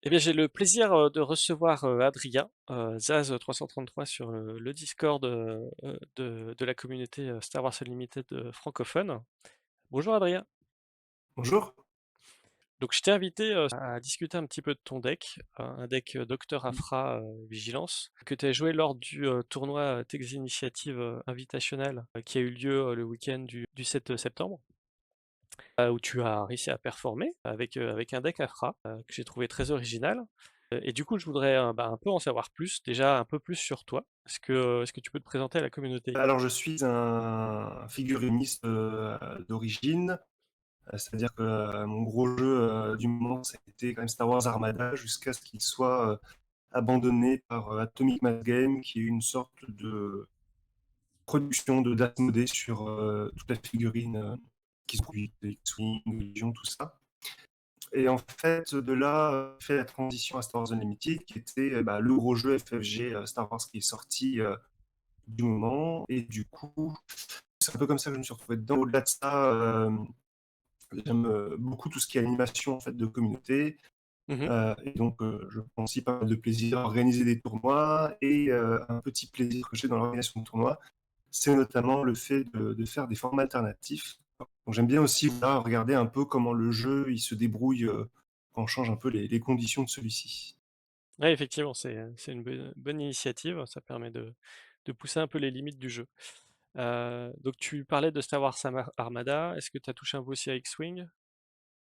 Eh bien, j'ai le plaisir de recevoir Adrien, Zaz333 sur le Discord de la communauté Star Wars Unlimited francophone. Bonjour Adrien. Bonjour. Donc, je t'ai invité à discuter un petit peu de ton deck, un deck Docteur Afra Vigilance, que tu as joué lors du tournoi Tex Initiative Invitational qui a eu lieu le week-end du 7 septembre, où tu as réussi à performer avec un deck Afra que j'ai trouvé très original. Et du coup, je voudrais un peu en savoir plus, déjà un peu plus sur toi. Est-ce que tu peux te présenter à la communauté? Alors je suis un figuriniste, d'origine, c'est-à-dire que, mon gros jeu, du moment, ça a été quand même Star Wars Armada jusqu'à ce qu'il soit, abandonné par, Atomic Mass Games, qui est une sorte de production de d'Asmodée sur, toute la figurine, qui se produit, des X-Wing, Légion, tout ça. Et en fait, de là, fait la transition à Star Wars Unlimited, qui était, le gros jeu FFG, Star Wars qui est sorti, du moment. Et du coup, c'est un peu comme ça que je me suis retrouvé dedans. Au-delà de ça, j'aime beaucoup tout ce qui est animation en fait, de communauté. Mhm. Et donc, je prends aussi pas mal de plaisir à organiser des tournois. Et un petit plaisir que j'ai dans l'organisation de tournois, c'est notamment le fait de faire des formats alternatifs. Donc, j'aime bien aussi là, regarder un peu comment le jeu il se débrouille quand on change un peu les conditions de celui-ci. Ouais, effectivement, c'est une bonne initiative. Ça permet de pousser un peu les limites du jeu. Donc, tu parlais de Star Wars Armada. Est-ce que tu as touché un peu aussi à X-Wing,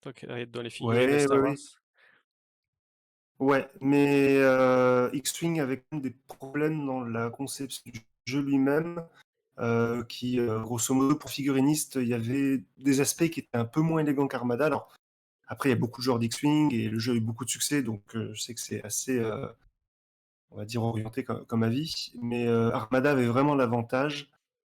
toi qui es dans les figurines Ouais, ouais, Star Wars? ouais. Ouais, mais X-Wing avait quand même des problèmes dans la conception du jeu lui-même, qui, grosso modo, pour figuriniste, il y avait des aspects qui étaient un peu moins élégants qu'Armada. Alors, après, il y a beaucoup de joueurs d'X-Wing et le jeu a eu beaucoup de succès, donc je sais que c'est assez, on va dire, orienté comme avis. Mais Armada avait vraiment l'avantage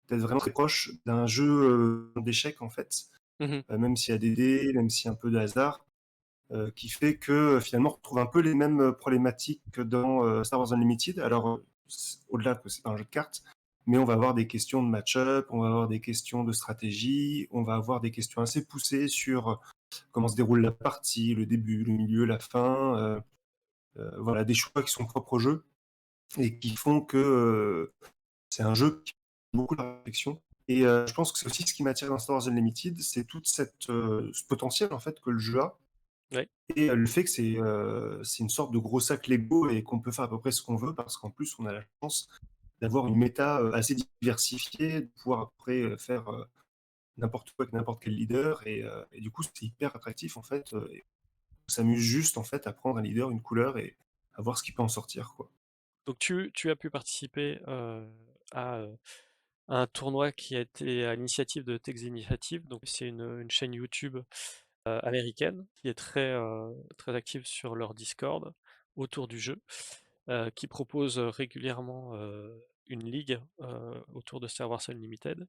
d'être vraiment très proche d'un jeu d'échecs, en fait, Mhm. même s'il y a des dés, même s'il y a un peu de hasard. Qui fait que finalement on retrouve un peu les mêmes problématiques que dans Star Wars Unlimited. Alors, au-delà que c'est pas un jeu de cartes, mais on va avoir des questions de match-up, on va avoir des questions de stratégie, on va avoir des questions assez poussées sur comment se déroule la partie, le début, le milieu, la fin. Voilà, des choix qui sont propres au jeu et qui font que c'est un jeu qui a beaucoup de réflexion. Et je pense que c'est aussi ce qui m'attire dans Star Wars Unlimited, c'est tout ce potentiel en fait que le jeu a. Ouais. Et le fait que c'est une sorte de gros sac Lego et qu'on peut faire à peu près ce qu'on veut parce qu'en plus, on a la chance d'avoir une méta, assez diversifiée, de pouvoir après, faire, n'importe quoi avec n'importe quel leader. Et du coup, c'est hyper attractif en fait, et on s'amuse juste en fait à prendre un leader, une couleur et à voir ce qui peut en sortir, quoi. Donc, tu as pu participer à un tournoi qui a été à l'initiative de Tex Initiative. Donc, c'est une chaîne YouTube américaine qui est très active sur leur Discord autour du jeu, qui propose régulièrement une ligue autour de Star Wars Unlimited,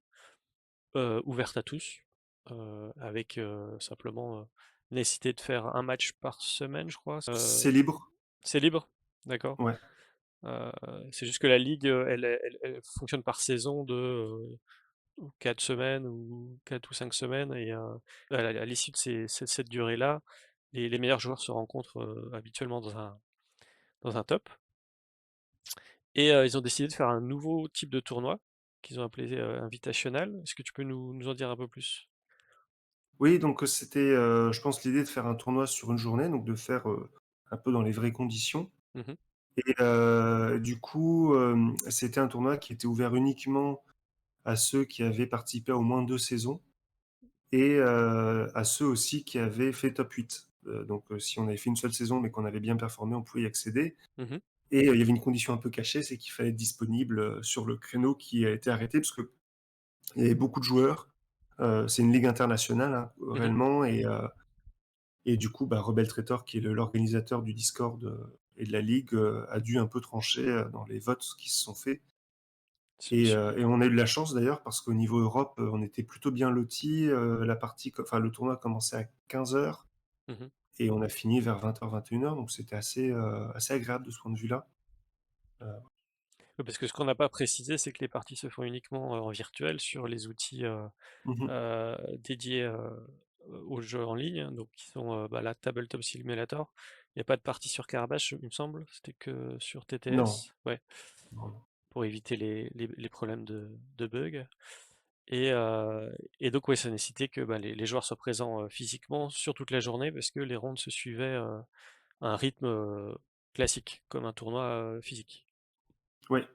ouverte à tous, avec simplement nécessité de faire un match par semaine, je crois. C'est libre, C'est libre, d'accord. ouais. Euh, c'est juste que la ligue, elle fonctionne par saison de 4 semaines ou 4 ou 5 semaines, et à l'issue de cette durée-là, les meilleurs joueurs se rencontrent habituellement dans un top. Et ils ont décidé de faire un nouveau type de tournoi qu'ils ont appelé Invitational. Est-ce que tu peux nous en dire un peu plus? Oui, donc c'était, je pense l'idée de faire un tournoi sur une journée, donc de faire, un peu dans les vraies conditions. Mhm. Et du coup, c'était un tournoi qui était ouvert uniquement à ceux qui avaient participé à au moins 2 saisons et à ceux aussi qui avaient fait top 8. Donc si on avait fait une seule saison, mais qu'on avait bien performé, on pouvait y accéder. Mhm. Et il y avait une condition un peu cachée, c'est qu'il fallait être disponible, sur le créneau qui a été arrêté parce qu'il y avait beaucoup de joueurs. C'est une ligue internationale, hein, Mhm. réellement. Et du coup, Rebel Traitor, qui est l'organisateur du Discord, et de la ligue, a dû un peu trancher, dans les votes qui se sont faits. Et on a eu de la chance d'ailleurs parce qu'au niveau Europe, on était plutôt bien lotis. Le tournoi commençait à 15 heures Mhm. et on a fini vers 20 h 21 h, donc c'était assez agréable de ce point de vue-là. Heu, Oui, parce que ce qu'on n'a pas précisé, c'est que les parties se font uniquement en virtuel sur les outils mmh dédiés aux jeux en ligne, donc qui sont, bah, là, Tabletop Simulator. Il y a pas de partie sur Carabasse, il me semble, c'était que sur Non, TTS. Ouais, non, non. pour éviter les problèmes de bugs et donc ouais, ça nécessitait que, bah, les joueurs soient présents, physiquement sur toute la journée parce que les rondes se suivaient, à un rythme, classique, comme un tournoi, physique. Ouais,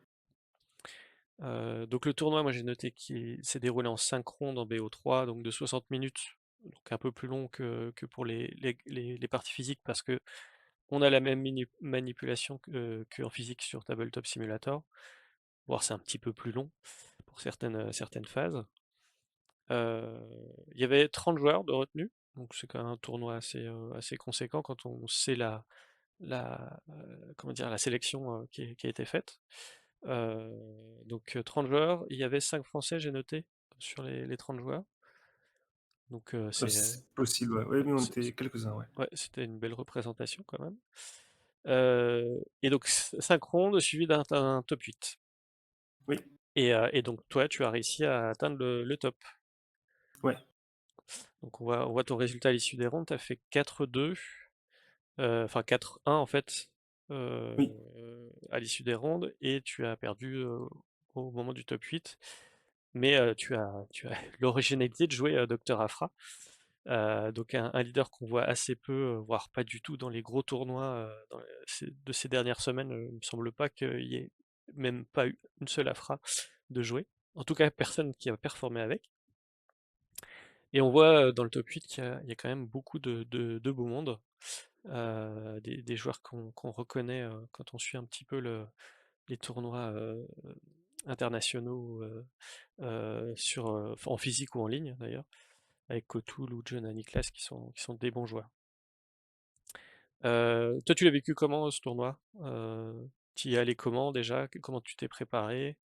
Donc le tournoi, moi j'ai noté qu'il s'est déroulé en 5 rondes en BO3, donc de 60 minutes, donc un peu plus long que pour les parties physiques parce que on a la même manipulation qu'en physique sur Tabletop Simulator, voire c'est un petit peu plus long pour certaines phases. Il y avait 30 joueurs de retenue, donc c'est quand même un tournoi assez conséquent quand on sait comment dire? La sélection, qui a été faite. Heu, donc 30 joueurs, il y avait 5 Français, j'ai noté, sur les 30 joueurs. Donc c'est possible, ouais. Oui, oui, on c'est était quelques-uns, ouais. ouais, c'était une belle représentation quand même. Et donc 5 rondes suivies d'un top 8. Oui, Et donc toi, tu as réussi à atteindre le top. ouais, Donc on voit ton résultat à l'issue des rondes, tu as fait 4-2, enfin 4-1 en fait, oui. à l'issue des rondes et tu as perdu, au moment du top 8. Mais tu as l'originalité de jouer, Docteur Aphra, donc un leader qu'on voit assez peu, voire pas du tout dans les gros tournois, de ces dernières semaines, il me semble pas qu'il y ait même pas eu une seule Aphra de jouer. En tout cas, personne qui a performé avec et on voit, dans le top 8 qu'il y a quand même beaucoup de beau monde, des joueurs qu'on reconnaît, quand on suit un petit peu les tournois, internationaux, en physique ou en ligne d'ailleurs, avec Kotul ou John Niklas qui sont des bons joueurs. Toi, tu l'as vécu comment ce tournoi? Tu y es allé comment déjà? Comment tu t'es préparé?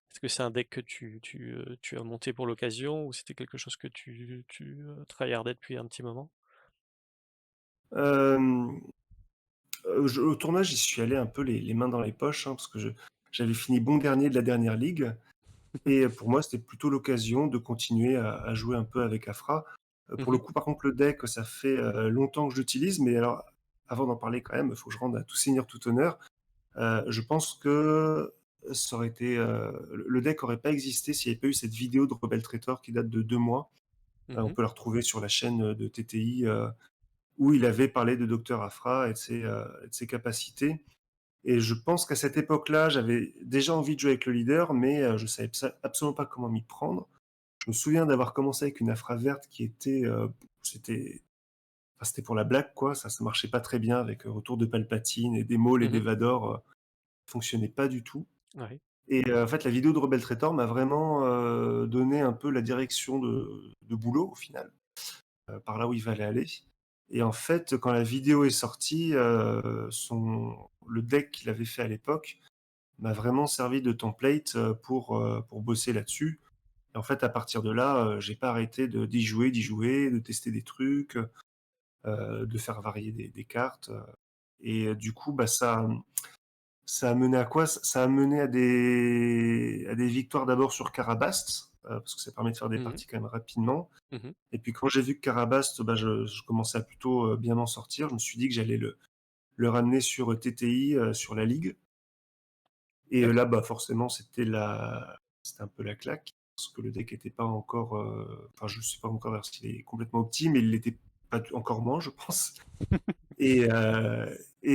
Est-ce que c'est un deck que tu as monté pour l'occasion ou c'était quelque chose que tu tryhardais depuis un petit moment? Hem, je au tournoi, j'y suis allé un peu les mains dans les poches, hein, parce que j'avais fini bon dernier de la dernière ligue et pour moi, c'était plutôt l'occasion de continuer à jouer un peu avec Afra. Pour le Mmh. coup, par contre, le deck, ça fait, longtemps que je l'utilise, mais alors, avant d'en parler quand même, il faut que je rende à tout seigneur tout honneur. Je pense que ça aurait été, le deck aurait pas existé s'il n'y avait pas eu cette vidéo de Rebel Traitor qui date de 2 mois. On Mmh. peut la retrouver sur la chaîne, de TTI, où il avait parlé de Docteur Aphra et de ses capacités et je pense qu'à cette époque-là, j'avais déjà envie de jouer avec le leader, mais je savais absolument pas comment m'y prendre. Je me souviens d'avoir commencé avec une Aphra verte qui était, c'était c'était pour la blague quoi, ça marchait pas très bien avec, retour de Palpatine et des Maul et des Mmh. Vador, fonctionnait pas du tout Ouais. et en fait, la vidéo de Rebel Traitor m'a vraiment, donné un peu la direction de boulot au final. Par là où il fallait aller et en fait, quand la vidéo est sortie, le deck qu'il avait fait à l'époque m'a vraiment servi de template, pour bosser là-dessus et en fait, à partir de là, j'ai pas arrêté d'y jouer, de tester des trucs, de faire varier des cartes, et du coup, bah, ça a mené à quoi? Ça a mené à des victoires d'abord sur Karabast, parce que ça permet de faire des Mmh. parties quand même rapidement. Mmh. Et puis quand j'ai vu que Karabast, bah, je commençais à plutôt, bien m'en sortir, je me suis dit que j'allais le ramener sur, TTI, sur la ligue et là, D'accord. bah, forcément c'était un peu la claque parce que le deck était pas encore, enfin je sais pas encore s'il est complètement opti, mais il l'était pas t encore moins je pense et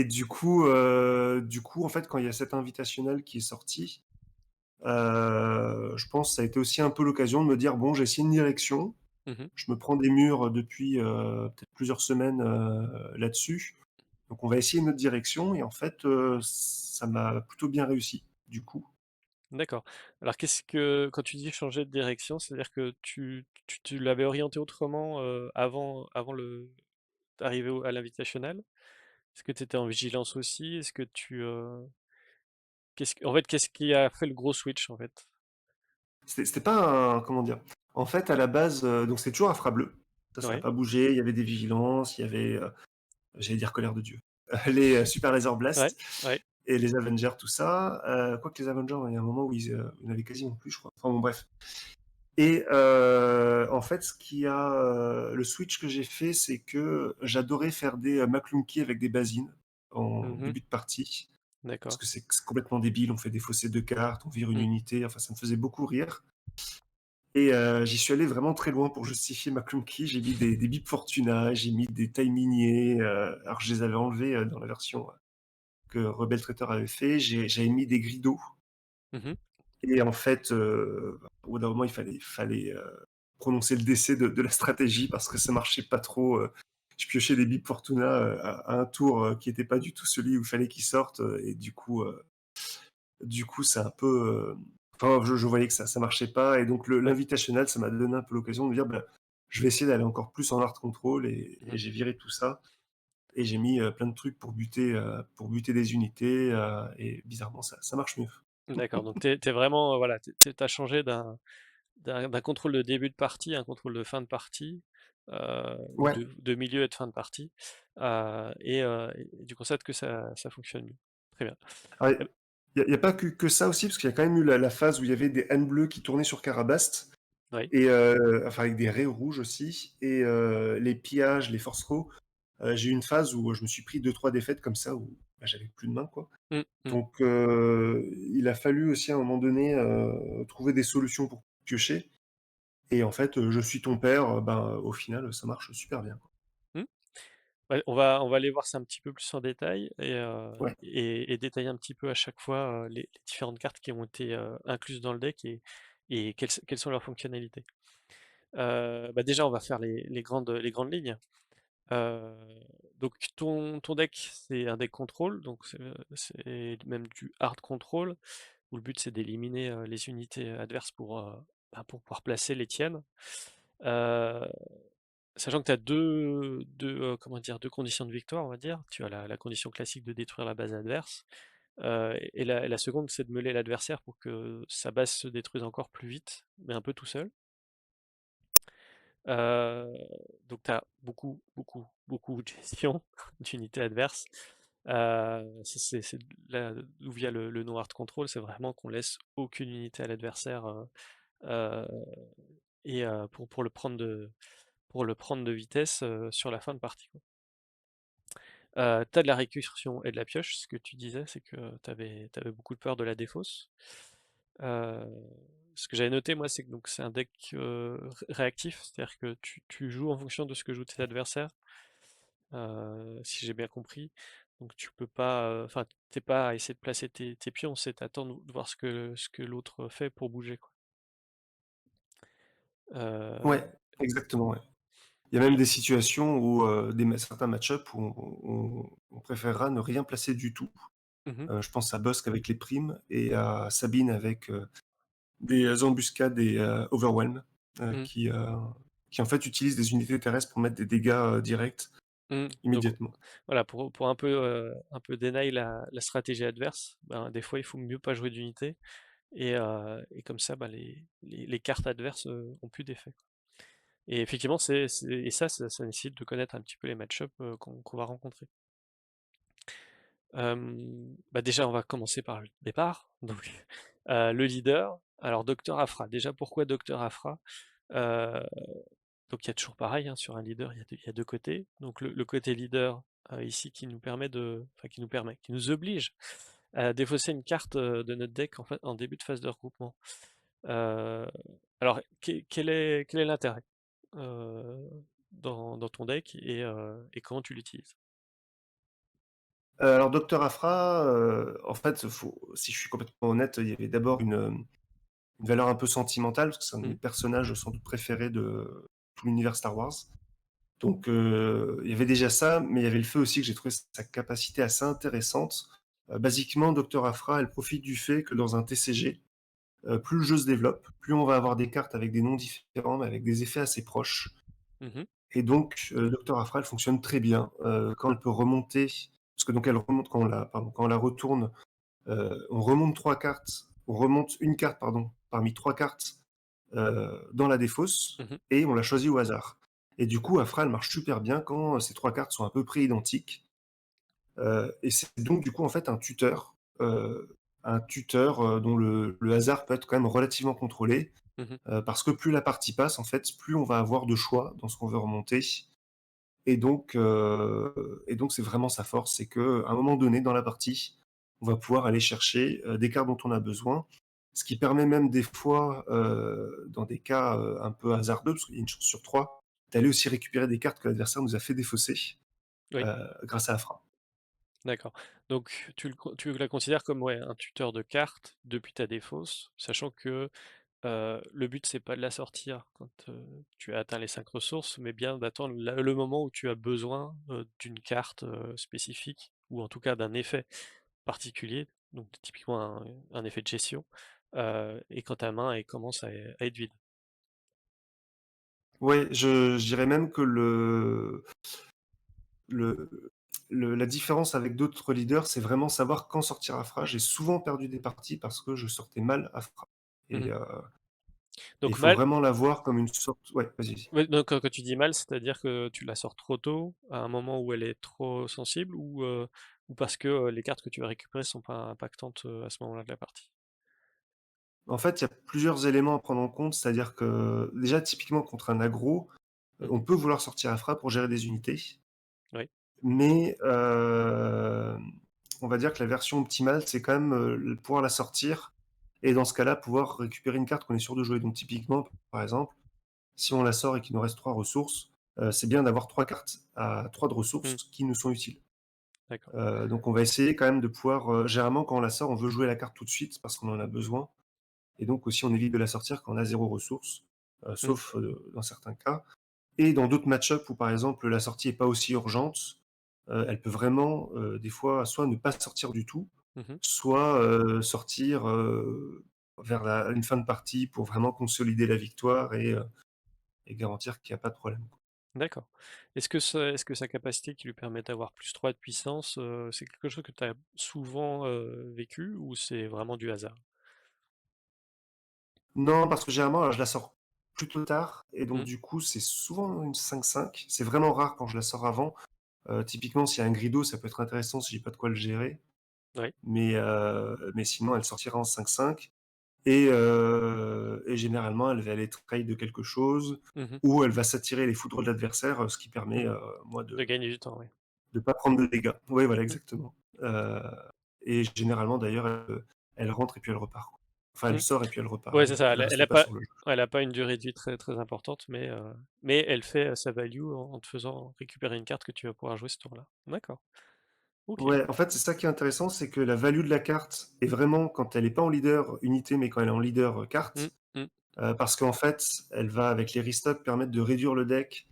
du coup, en fait, quand il y a cet invitationnel qui est sorti, je pense que ça a été aussi un peu l'occasion de me dire: «Bon, j'ai essayé une direction, Mmh. je me prends des murs depuis, peut-être plusieurs semaines, là-dessus. Donc on va essayer une autre direction et en fait, ça m'a plutôt bien réussi, du coup. D'accord. Alors quand tu dis changer de direction, c'est-à-dire que tu l'avais orienté autrement, avant d'arriver à l'Invitational? Est-ce que tu étais en vigilance aussi? Est-ce que qu'est-ce qui a fait le gros switch, en fait? C'était pas un comment dire? En fait, à la base, donc c'est toujours Infra Bleu. Ça a Ouais, pas bougé. Il y avait des vigilances, il y avait, j'allais dire Colère de Dieu, les, Super Laser ouais, Blast ouais. et les Avengers, tout ça. Quoique les Avengers, il y a un moment où il y en avait quasiment plus, je crois. Enfin bon, bref. Et en fait, le switch que j'ai fait, c'est que j'adorais faire des, McClunky avec des basines en Mmh. début de partie, parce D'accord. que c'est complètement débile, on fait des faussés de cartes, on vire une Mmh. unité, enfin ça me faisait beaucoup rire et j'y suis allé vraiment très loin pour justifier McClunky. J'ai mis des Bib Fortuna, j'ai mis des tailles miniers, alors je les avais enlevés, dans la version, que Rebel Traitor avait fait. J'avais mis des Grido Mmh. et en fait, au bout d'un moment, il fallait, prononcer le décès de la stratégie parce que ça marchait pas trop, je piochais des Bib Fortuna, à un tour, qui était pas du tout celui où il fallait qu'ils sortent, et du coup, c'est un peu, enfin, je voyais que ça marchait pas et donc l'invitational, ça m'a donné un peu l'occasion de me dire: «Bah, je vais essayer d'aller encore plus en hard control» et Mmh. j'ai viré tout ça et j'ai mis, plein de trucs pour buter des unités, et bizarrement ça marche mieux. D'accord, donc tu es vraiment, voilà, tu as changé d'un contrôle de début de partie à un contrôle de fin de partie, ou Ouais, de milieu et de fin de partie, et tu constates que ça fonctionne mieux. Très bien. alors Et il y a pas que ça aussi, parce qu'il y a quand même eu la phase où il y avait des N bleus qui tournaient sur Carabast oui. et enfin avec des raies rouges aussi et les pillages, les force throws, j'ai eu une phase où je me suis pris 2-3 défaites comme ça où, bah, j'avais plus de main, quoi. Mmh, mmh, Donc il a fallu aussi à un moment donné, trouver des solutions pour piocher et en fait, je suis ton père, ben, au final, ça marche super bien, quoi. mmh. Ouais, on va aller voir ça un petit peu plus en détail Ouais, et détailler un petit peu à chaque fois, les différentes cartes qui ont été, incluses dans le deck et quelles sont leurs fonctionnalités. Bah, déjà, on va faire les grandes lignes. Heu, donc ton deck, c'est un deck contrôle, donc c'est même du hard control, où le but c'est d'éliminer, les unités adverses pour pouvoir placer les tiennes. Heu, Sachant que tu as comment dire? 2 conditions de victoire, on va dire. Tu as la condition classique de détruire la base adverse, et la seconde, c'est de meuler l'adversaire pour que sa base se détruise encore plus vite, mais un peu tout seul. Heu, donc tu as beaucoup, beaucoup, beaucoup de gestion d'unités adverses. C'est là d'où vient le no hard control, c'est vraiment qu'on laisse aucune unité à l'adversaire, heu pour le prendre de vitesse, sur la fin de partie, quoi. Tu de la récursion et de la pioche, ce que tu disais, c'est que tu avais beaucoup de peur de la défausse. Heu, Ce que j'avais noté moi, c'est que donc c'est un deck, réactif, c'est-à-dire que tu joues en fonction de ce que jouent tes adversaires, si j'ai bien compris. Donc tu peux pas, enfin, tu pas à essayer de placer tes pions, c'est t'attendre de voir ce que l'autre fait pour bouger, quoi. ouais, Heu exactement, ouais. Il y a même et des situations où, certains match-up où on préférera ne rien placer du tout. mmh Je pense à Bossk avec les primes et à Sabine avec, des embuscades et Overwhelm, mmh, qui en fait utilisent des unités terrestres pour mettre des dégâts, directs donc immédiatement. voilà, pour un peu dénailler la stratégie adverse, ben, des fois, il faut mieux pas jouer d'unité et comme ça, bah, les cartes adverses, ont plus d'effet, quoi. Et effectivement, ça nécessite de connaître un petit peu les match-up, qu'on va rencontrer. Bah, déjà, on va commencer par le départ. Donc, le leader, alors Docteur Aphra. Déjà, pourquoi Docteur Aphra? Heu, donc il y a toujours pareil, hein, sur un leader, il y a deux côtés. Donc le côté leader, ici, qui nous oblige à défausser une carte, de notre deck, en fait, en début de phase de regroupement. Heu, alors quel est l'intérêt, heu, dans ton deck et comment tu l'utilises? Alors Docteur Aphra, en fait, si je suis complètement honnête, il y avait d'abord une valeur un peu sentimentale, parce que c'est un de mes Mmh, personnages sans doute préférés de tout l'univers Star Wars. Donc il y avait déjà ça, mais il y avait le fait aussi que j'ai trouvé sa capacité assez intéressante. Basiquement, Docteur Aphra, elle profite du fait que dans un TCG, plus le jeu se développe, plus on va avoir des cartes avec des noms différents, mais avec des effets assez proches. mmh Et donc, Docteur Aphra, elle fonctionne très bien, quand elle peut remonter parce que donc elle remonte quand on la retourne, on remonte 3 cartes, on remonte une carte pardon, parmi 3 cartes, dans la défausse mh, et on la choisit au hasard. Et du coup, Aphra, elle marche super bien quand, ces 3 cartes sont à peu près identiques, et c'est donc du coup, en fait, un tuteur, dont le hasard peut être quand même relativement contrôlé. Mmh. parce que plus la partie passe, en fait, plus on va avoir de choix dans ce qu'on veut remonter et donc c'est vraiment sa force, c'est qu'à un moment donné dans la partie, on va pouvoir aller chercher, des cartes dont on a besoin. Ce qui permet même des fois, dans des cas, un peu hasardeux, parce qu'il y a une chance sur 3, d'aller aussi récupérer des cartes que l'adversaire nous a fait défausser, Oui, grâce à Afra. d'accord. Donc tu la considères comme, ouais, un tuteur de cartes depuis ta défausse, sachant que, le but c'est pas de la sortir quand, tu as atteint les 5 ressources, mais bien d'attendre le moment où tu as besoin, d'une carte, spécifique ou en tout cas d'un effet particulier, donc typiquement un effet de gestion, et quand ta main elle commence à être vide. Ouais, je dirais même que le la différence avec d'autres leaders, c'est vraiment savoir quand sortir Afra. J'ai souvent perdu des parties parce que je sortais mal Afra Mmh. et il Donc faut mal, vraiment la voir comme une sorte ouais, vas-y, vas-y. ouais, donc quand tu dis mal, c'est-à-dire que tu la sors trop tôt, à un moment où elle est trop sensible ou parce que, les cartes que tu vas récupérer sont pas impactantes, à ce moment-là de la partie? En fait, il y a plusieurs éléments à prendre en compte, c'est-à-dire que déjà typiquement contre un aggro, Mmh. on peut vouloir sortir Afra pour gérer des unités, Oui. mais on va dire que la version optimale, c'est quand même, pouvoir la sortir et dans ce cas-là, pouvoir récupérer une carte qu'on est sûr de jouer. Donc typiquement, par exemple, si on la sort et qu'il nous reste 3 ressources, c'est bien d'avoir 3 cartes à 3 de ressources Mmh. qui nous sont utiles. D'accord. Donc on va essayer quand même de pouvoir, généralement quand on la sort, on veut jouer la carte tout de suite parce qu'on en a besoin et donc aussi on évite de la sortir quand on a 0 ressources, Mmh. sauf, dans certains cas et dans d'autres match-up où par exemple la sortie est pas aussi urgente, elle peut vraiment, des fois soit ne pas sortir du tout, Mmh. soit, sortir, vers la une fin de partie pour vraiment consolider la victoire et garantir qu'il y a pas de problème. D'accord. Est-ce que sa capacité qui lui permet d'avoir +3 de puissance, c'est quelque chose que tu as souvent, vécu ou c'est vraiment du hasard? Non, parce que généralement, je la sors plutôt tard et donc Mmh. du coup, c'est souvent une 5-5. C'est vraiment rare quand je la sors avant. Typiquement, s'il y a un Grido, ça peut être intéressant si j'ai pas de quoi le gérer, Oui. mais sinon, elle sortira en 5-5 et généralement, elle va aller trade de quelque chose Mmh. ou elle va s'attirer les foudres de l'adversaire, ce qui permet, Mmh. moi, De gagner du temps, oui. pas prendre de dégâts. Oui, voilà, Mmh. exactement. Heu et généralement, d'ailleurs, elle rentre et puis elle repart, quoi. Enfin, elle Mmh. sort et puis elle repart. Ouais, c'est ça, Elle reste pas sur le jeu. elle a pas une durée de vie très, très importante, mais elle fait, sa value en te faisant récupérer une carte que tu vas pouvoir jouer ce tour-là. D'accord, OK. Ouais, en fait, c'est ça qui est intéressant, c'est que la value de la carte est vraiment quand elle est pas en leader unité, mais quand elle est en leader, Mmh, carte, mmh. parce qu'en fait, elle va, avec les restocks, permettre de réduire le deck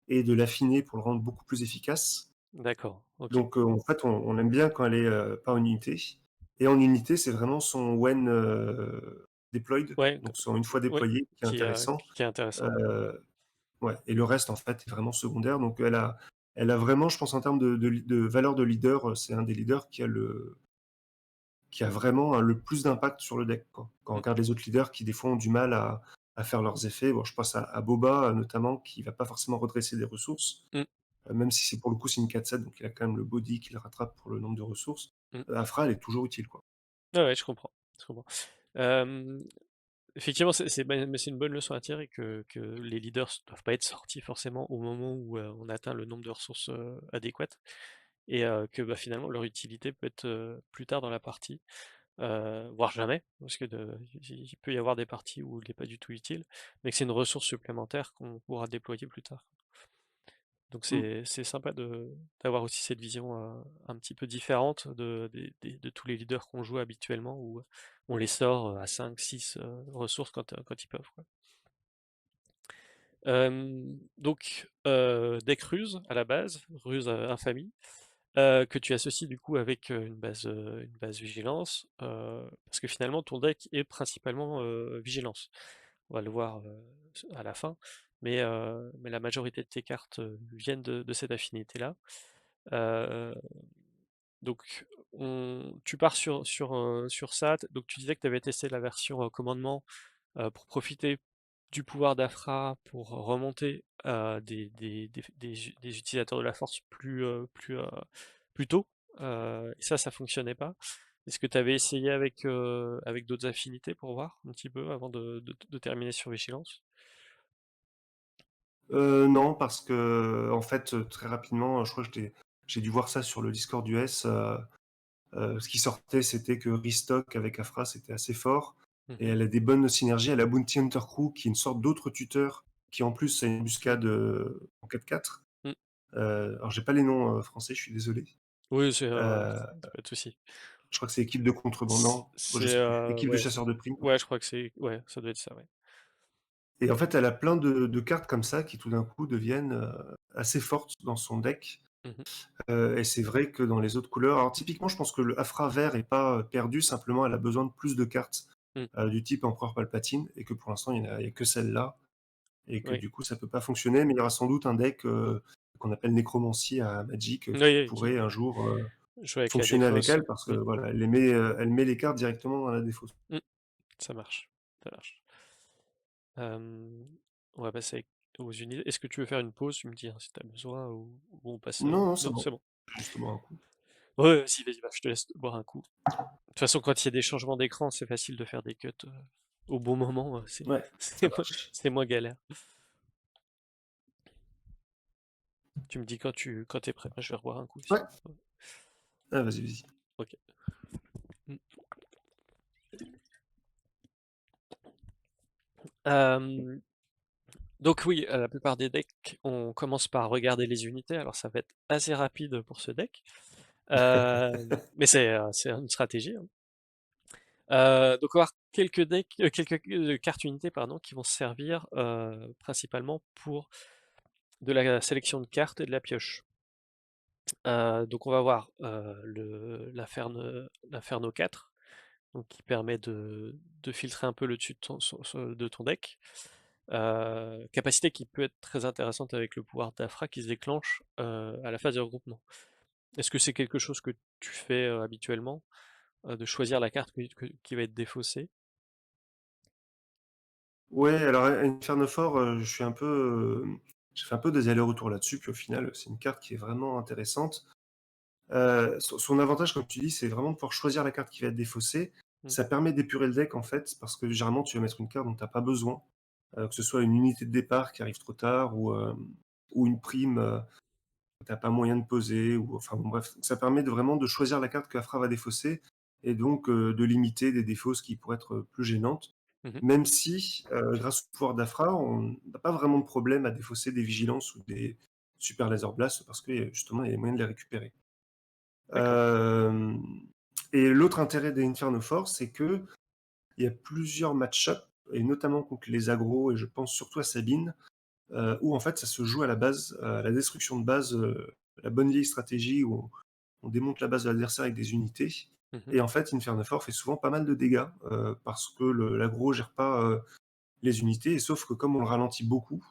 et de l'affiner pour le rendre beaucoup plus efficace. D'accord, OK. Donc, en fait, on aime bien quand elle est, pas en unité et en unité, c'est vraiment son when, deployed, Ouais, donc son une fois oui, déployé qui est intéressant. qui est intéressant, ouais. Heu, ouais et le reste, en fait, est vraiment secondaire, donc elle a vraiment, je pense, en termes de valeur de leader, c'est un des leaders qui a vraiment, le plus d'impact sur le deck, quoi. Quand on Mmh, regarde les autres leaders qui, des fois, ont du mal à faire leurs effets, bon, je pense à Boba, notamment, qui va pas forcément redresser des ressources, mmh, même si c'est pour le coup, c'est une 4-7, donc il a quand même le body qui le rattrape pour le nombre de ressources. mmh. Afra, elle est toujours utile, quoi. Ouais, ouais, je comprends. Hem, Effectivement, mais c'est une bonne leçon à tirer que les leaders doivent pas être sortis forcément au moment où, on atteint le nombre de ressources, adéquates et que, bah, finalement leur utilité peut être, plus tard dans la partie. Voire jamais, parce que il peut y avoir des parties où il est pas du tout utile, mais que c'est une ressource supplémentaire qu'on pourra déployer plus tard. Donc Mmh, c'est sympa d'avoir aussi cette vision, un petit peu différente de tous les leaders qu'on joue habituellement où on les sort, à 5-6 ressources quand ils peuvent, quoi. Donc deck ruse à la base, ruse, infamie, que tu associes du coup avec, une base vigilance, parce que finalement ton deck est principalement, vigilance. On va le voir, à la fin, mais la majorité de tes cartes, viennent de cette affinité-là. Heu, donc tu pars sur ça, donc tu disais que tu avais testé la version, commandement, pour profiter du pouvoir d'Afra pour remonter, des utilisateurs de la force plus tôt, et ça fonctionnait pas. Est-ce que tu avais essayé avec d'autres affinités pour voir un petit peu avant de terminer sur Vigilance? Non, parce que en fait, très rapidement, je crois que j'ai dû voir ça sur le Discord US, ce qui sortait, c'était que Restock avec Afra, c'était assez fort et Mhm. elle a des bonnes synergies. Elle a Bounty Hunter Crew qui est une sorte d'autre tuteur qui en plus a une embuscade, en 4-4. Mm. Alors j'ai pas les noms, français, je suis désolé. Oui, Heu, c'est pas de souci. je crois que c'est équipe de contrebande, non, oh, je sais plus, équipe de Ouais, chasseurs de primes. ouais, je crois que ouais, ça doit être ça, ouais. Et en fait, elle a plein de cartes comme ça qui tout d'un coup deviennent, assez fortes dans son deck. Mhm. Et c'est vrai que dans les autres couleurs, alors typiquement, je pense que le Afra vert est pas perdu, simplement elle a besoin de plus de cartes Mm. du type Empereur Palpatine, et que pour l'instant il y a que celle-là, et que Oui, du coup ça peut pas fonctionner, mais il y aura sans doute un deck qu'on appelle Nécromancie à Magic oui, qui oui, pourrait un jour jouer avec la fonctionner avec défausse. elle, parce que Mm. voilà, elle met les cartes directement dans la défausse. Mm. Ça marche, ça marche. On va passer aux unités. Est-ce que tu veux faire une pause? Tu me dis hein, si tu as besoin ou on passe. Non, non, c'est Non, bon. c'est bon. Justement un coup. Ouais, vas-y, vas-y, va, je te laisse boire un coup. De toute façon, quand il y a des changements d'écran, c'est facile de faire des cuts au bon moment. Ouais, ça marche. C'est moins galère. Tu me dis quand t'es prêt. Moi, je vais reboire un coup Ouais, sinon. ah, vas-y, vas-y. Ok. Mm. Euh, donc oui, la plupart des decks, on commence par regarder les unités. Alors ça va être assez rapide pour ce deck. Mais c'est une stratégie, hein. Donc on va avoir quelques decks, quelques cartes unités pardon, qui vont servir principalement pour de la sélection de cartes et de la pioche. Donc on va voir l'Inferno 4, donc qui permet de filtrer un peu le dessus de ton deck. Capacité qui peut être très intéressante avec le pouvoir d'Afra qui se déclenche à la phase de regroupement. Est-ce que c'est quelque chose que tu fais habituellement, de choisir la carte qui va être défaussée? Ouais, alors Infernophore, je suis un peu, j'ai fait un peu des allers-retours là-dessus, puis au final, c'est une carte qui est vraiment intéressante. Son avantage, comme tu dis, c'est vraiment de pouvoir choisir la carte qui va être défaussée. Mm, Ça permet d'épurer le deck, en fait, parce que généralement, tu vas mettre une carte dont tu as pas besoin, que ce soit une unité de départ qui arrive trop tard ou une prime, que tu pas moyen de poser, ou enfin bon, bref. Ça permet vraiment de choisir la carte que Afra va défausser, et donc de limiter des défausses qui pourraient être plus gênantes. mhm, Même si, grâce au pouvoir d'Afra, on n'a pas vraiment de problème à défausser des vigilances ou des super laser blasts, parce que justement, il y a moyen de les récupérer. d'accord. Hem Et l'autre intérêt des Inferno Force, c'est qu'il y a plusieurs match-up, et notamment contre les agros, et je pense surtout à Sabine, où en fait ça se joue à la base, à la destruction de base, la bonne vieille stratégie où on démonte la base de l'adversaire avec des unités. Mhm, Et en fait, Inferno Force fait souvent pas mal de dégâts, parce que l'aggro gère pas les unités, et sauf que comme on le ralentit beaucoup,